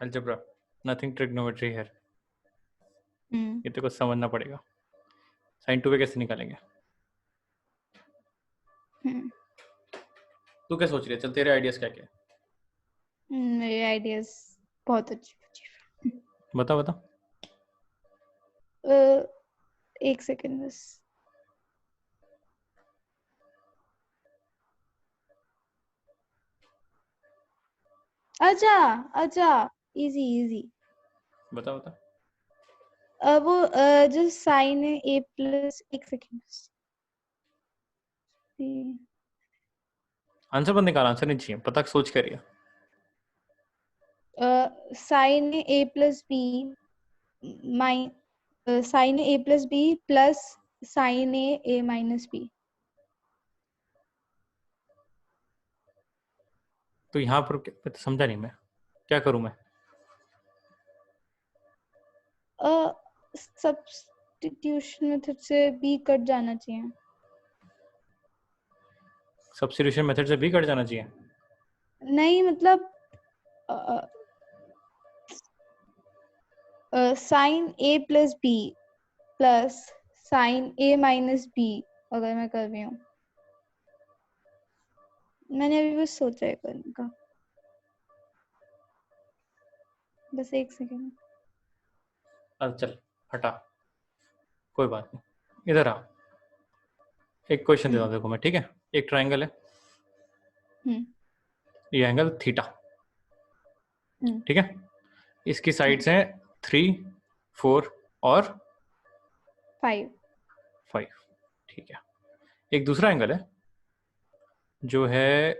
अलजेब्रा, नथिंग ट्रिग्नोमेट्री है। ये तो कुछ समझना पड़ेगा। साइन 2a कैसे निकालेंगे? तू क्या सोच रही है, चल तेरे आइडियाज क्या क्या है? मेरे आइडियाज बहुत अच्छे। बता बता। एक सेकेंड बस। अच्छा अच्छा, इजी इजी। बता बता। वो जो साइन है ए प्लस, एक सेकेंड बस। बी आंसर बंद निकाल, आंसर नहीं चाहिए, पता सोच करिए। Sign A plus B sine A plus B plus sine A minus B. तो यहाँ पर तो समझा नहीं मैं, क्या करूं मैं? सब्स्टिट्यूशन मेथड से बी कट जाना चाहिए। सब्स्टिट्यूशन मेथड से बी कट जाना चाहिए? नहीं मतलब sign A plus B plus sine A minus B अगर मैं कर रही हूँ, मैंने अभी बस सोचा है करने का, बस एक सेकेंड। अच्छा चल हटा, कोई बात नहीं, इधर आ। एक क्वेश्चन देता हूँ देखो मैं, ठीक है? एक ट्रायंगल है, ये एंगल थीटा, ठीक है? इसकी साइड्स हैं 3, 4 और 5। 5, ठीक है? एक दूसरा एंगल है जो है,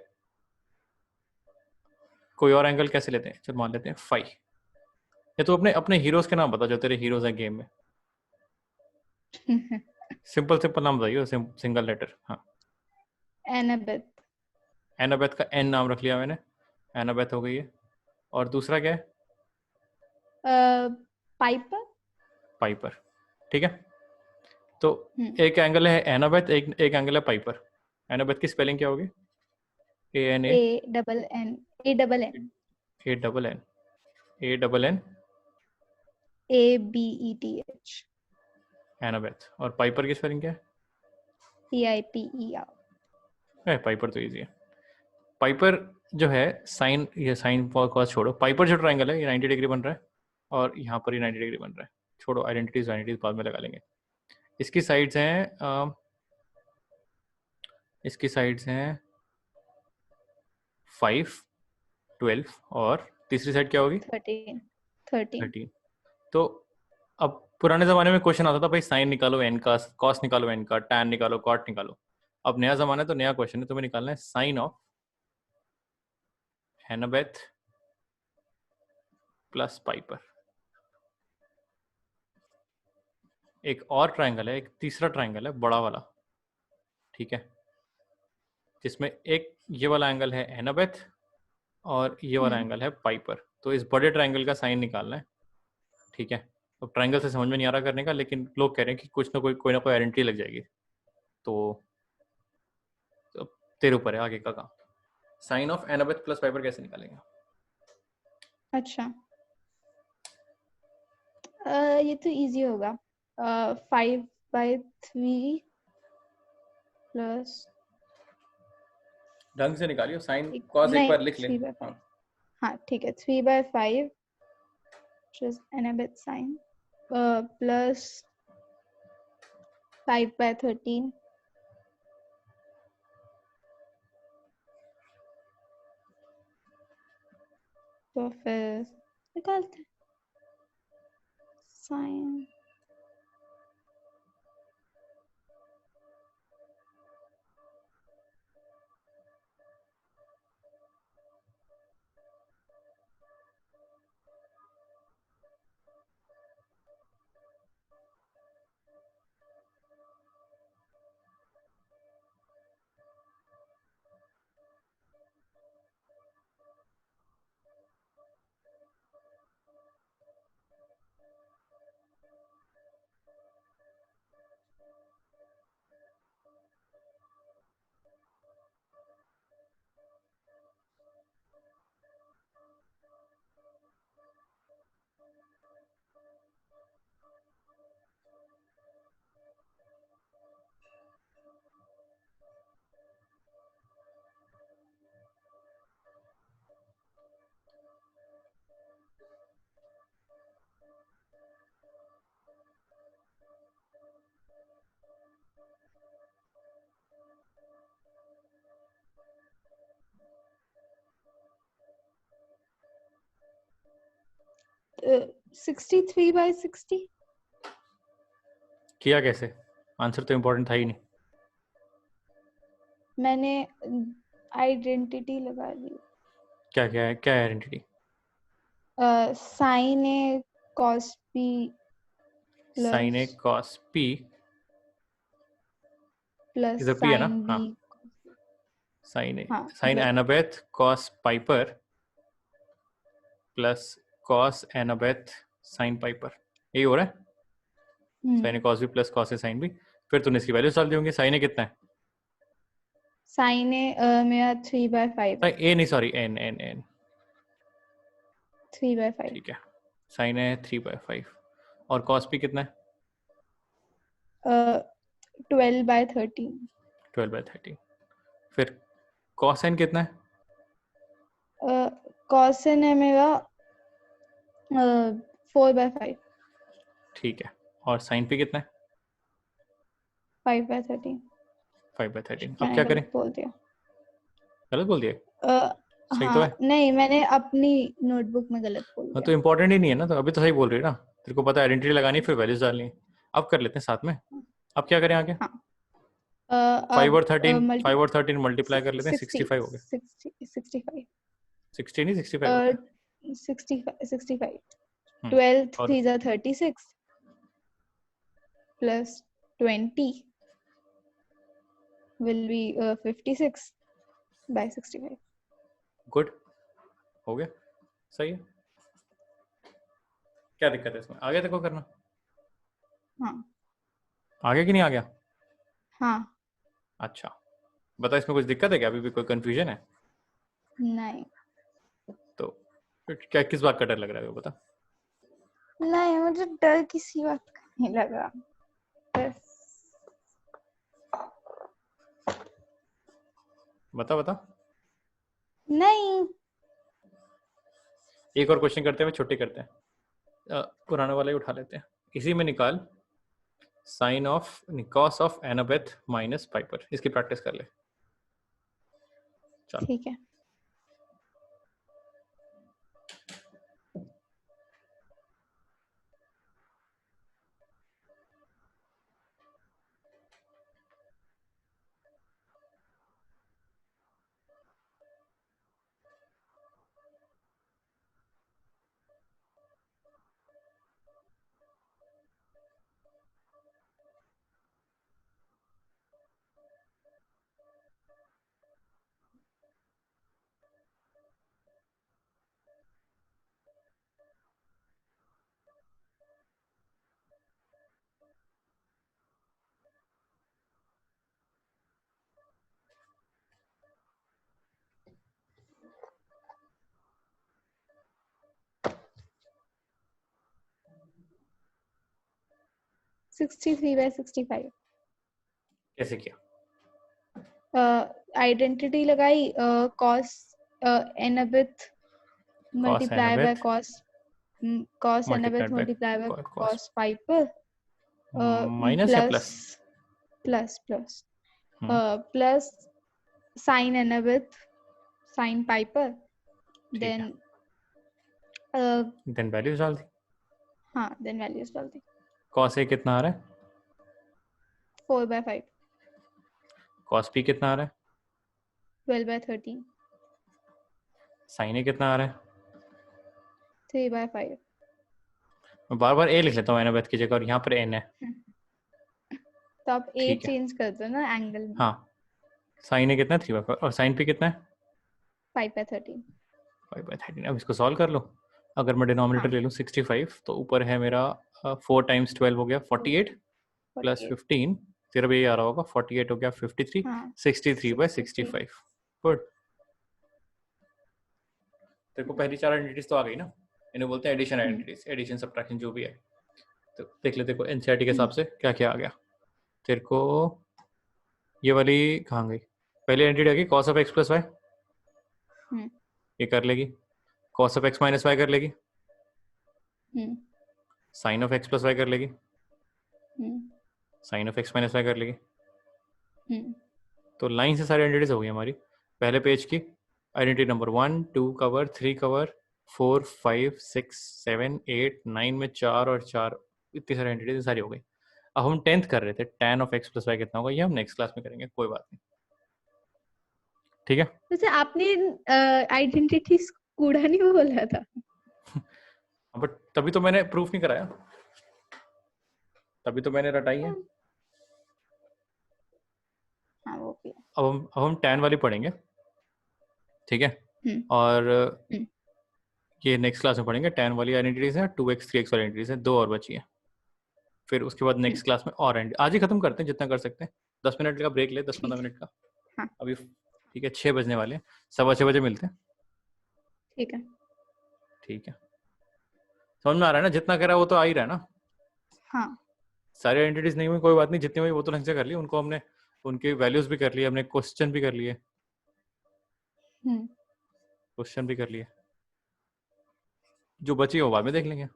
कोई और एंगल कैसे लेते हैं, चल मान लेते हैं 5। या तो अपने अपने हीरोज के नाम बता जो तेरे हीरोज हैं गेम में। सिंपल सिंपल नाम बताइए, सिंगल लेटर। हाँ, एनाबेथ। एनाबेथ का एन नाम रख लिया मैंने, एनाबेथ हो गई है। और दूसरा क्या है? पाइपर। पाइपर, ठीक है? तो एक एंगल है एनाबेथ, एक एंगल है पाइपर। एनाबेथ की स्पेलिंग क्या होगी? ANA a double n a double n ANN ABETH। Annabeth. और पाइपर की स्पेलिंग क्या है? PIPER। पाइपर तो इजी है। पाइपर जो है साइन, ये साइन कॉस छोड़ो, पाइपर जो ट्रायंगल है ये 90 डिग्री बन रहा है और यहाँ पर ही 90 डिग्री बन रहा है। छोड़ो आइडेंटिटीज बाद में लगा लेंगे। इसकी साइड्स हैं इसकी साइड्स हैं 5, 12 और तीसरी साइड क्या होगी? 13। तो अब पुराने ज़माने में क्वेश्चन आता था भाई साइन निकालो एन का, कॉस निकालो एन का, टैन निकालो, कॉट निकालो। अब नया ज़माना है तो नया क्वेश्चन है, तुम्हें निकालना है साइन ऑफ एनाबेथ प्लस पाइपर। एक और ट्रायंगल है, एक तीसरा ट्रायंगल है बड़ा वाला, ठीक है? जिसमें एक ये वाला एंगल है एनाबेथ और ये वाला एंगल है पाइपर। तो इस बड़े ट्रायंगल का साइन निकालना है, ठीक है? तो ट्रायंगल से समझ में नहीं आ रहा करने का, लेकिन लोग कह रहे हैं कि कुछ ना कोई ना कोई आइडेंटिटी लग जाएगी। तो तेरे ऊपर है आगे का काम। साइन ऑफ एनाबेथ प्लस पाइपर कैसे निकालेंगे? अच्छा, ये तो इजी होगा। 5/3 प्लस, ढंग से निकालियो, साइन कॉस एक नहीं बार लिख ले। 3/5। हाँ ठीक है, 3/5 एनाबेथ साइन प्लस 5/13 तो फिर निकालते हैं साइन। तो 63/60 किया कैसे? आंसर तो इम्पोर्टेंट था ही नहीं। मैंने आइडेंटिटी लगा दी। क्या क्या है, क्या है identity? Sine A cos P sine A plus cos P, plus इधर पी है ना? Sine B. हाँ, साइन ए, हाँ साइन मतलब Annabeth cos Piper plus cos Annabeth sine Piper, यही हो रहा है। साइन ए कॉस बी प्लस कॉस ए साइन बी। फिर तूने इसकी वैल्यू डाल दी होंगी। साइन ए कितना है? साइन ए मेरा 3/5 है। साइन ए नहीं, सॉरी, एन एन एन। 3/5। ठीक है, साइन ए 3/5। और कॉस पी कितना है? 12/13। 12/13। फिर कॉस एन कितना है? कॉसन है मेरा 4/5। ठीक है, और साइन पी कितना है? 5/13। 5/13। अब मैंने क्या करें? गलत बोल दिया। गलत बोल दिया? सही तो है। हाँ नहीं, मैंने अपनी नोटबुक में गलत बोल हाँ, दिया। तो इम्पोर्टेंट ही नहीं है ना, तो अभी तो सही बोल रही है ना। तेरे को पता है आइडेंटिटी लगानी, फिर वैल्यूज डालनी है। अब कर लेते हैं साथ में। अब क्या करें आगे? हाँ। 5 अब और 13, मल्टी 5 और 13 मल्टीप्लाई कर लेते हैं, 60 65 हो गए। 65 60 नहीं, 65 होता है। 65 हम्म, 12 और 3 36 plus 20 will be 56/65। गुड, हो गया, सही है। क्या दिक्कत है इसमें? आगे देखो करना। हाँ आगे कि नहीं आ गया? हाँ। अच्छा, बता, इसमें कुछ दिक्कत है क्या? अभी भी कोई कंफ्यूजन है? नहीं तो फिर क्या, किस बात का डर लग रहा है वो बता। नहीं, मुझे डर किसी बात का नहीं लगा। बस बता बता। नहीं। एक और क्वेश्चन करते हैं, छुट्टी करते हैं। पुराने वाला ही उठा लेते हैं। इसी में निकाल sine of cos of Annabeth minus Piper, इसकी प्रैक्टिस कर ले। चल। ठीक है। सिक्सटी 3/65। कैसे किया? आइडेंटिटी लगाई। Cos Annabeth cos multiply by Annabeth cos multiplied Annabeth by multiply by cos cos Piper minus या plus plus? Plus plus plus sine Annabeth sine Piper. ठीक है, देन देन वैल्यूज डाल दी। हाँ, देन वैल्यूज डाल दी। कॉस ए कितना आ रहा है? 4/5। कॉस पी कितना आ रहा है? 12/13। साइन ए कितना आ रहा है? 3/5। मैं बार बार ए लिख लेता हूँ एनाबेथ की जगह, और यहाँ पर एन है। तो आप ए ठीक है, चेंज कर दो ना एंगल में। हाँ। साइन ए कितना है? 3/5। और साइन पी कितना है? 5/13। 5/13। अब इसको सॉल्व कर लो। अगर मैं डिनोमिनेटर हाँ ले लूँ 65, तो ऊपर है मेरा 4 टाइम्स 12 हो गया 48 प्लस 48। 15, तेरा भी ये आ रहा होगा, 48 हो गया 53, हाँ 63/65। 63। गुड। तेरे को पहली 4 आइडेंटिटीज तो आ गई ना। इन्हें बोलते हैं एडिशन आइडेंटिटीज, एडिशन सब्ट्रैक्शन जो भी है। तो देख ले, देखो एनसीईआरटी के हिसाब से क्या क्या आ गया तेरे को। ये वाली कहाँ गई? पहली आइडेंटिटी आ गई cos of x plus y, ये कर लेगी। Cos of x minus y कर लेगी। Sine of x plus y कर लेगी। Sine of x minus y कर लेगी। तो लाइन से सारी आइडेंटिटीज हो गई हमारी। पहले पेज की आइडेंटिटी नंबर 1 2 कवर, 3 कवर, 4 5 6 7 8 9 में 4 और 4, इतनी सारी आइडेंटिटीज सारी हो गई। अब हम 10th कर रहे थे, tan of x plus y कितना होगा, ये हम नेक्स्ट क्लास में करेंगे, कोई बात नहीं। ठीक है। वैसे आपने आइडेंटिटी कूड़ा नहीं बोला था। बट तभी तो मैंने प्रूफ नहीं कराया, तभी तो मैंने रटाई है। हाँ वो भी है। अब हम tan वाली पढ़ेंगे, ठीक है। और ये नेक्स्ट क्लास में पढ़ेंगे। tan वाली आइडेंटिटीज है, 2x 3x वाली आइडेंटिटीज है, 2 और बची है। फिर उसके बाद नेक्स्ट क्लास में और आज ही खत्म करते हैं जितना कर सकते हैं। 10 मिनट का ब्रेक ले, 10-15 मिनट का। हाँ। अभी ठीक है, 6 बजने वाले हैं, 6:15 बजे मिलते हैं। ठीक है। ठीक है, समझ में आ रहा है ना? जितना करा वो तो आ ही रहा है ना। हाँ। सारी आइडेंटिटीज नहीं हुई कोई बात नहीं, जितनी हुई वो तो ढंग से कर ली, उनको हमने उनके वैल्यूज भी कर लिए, हमने क्वेश्चन भी कर लिए, क्वेश्चन भी कर लिए। जो बची है वो बाद में देख लेंगे।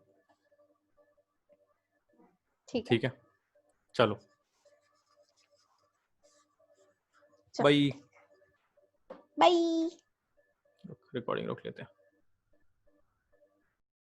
ठीक है, चलो बाय। बाय। रिकॉर्डिंग रोक लेते हैं।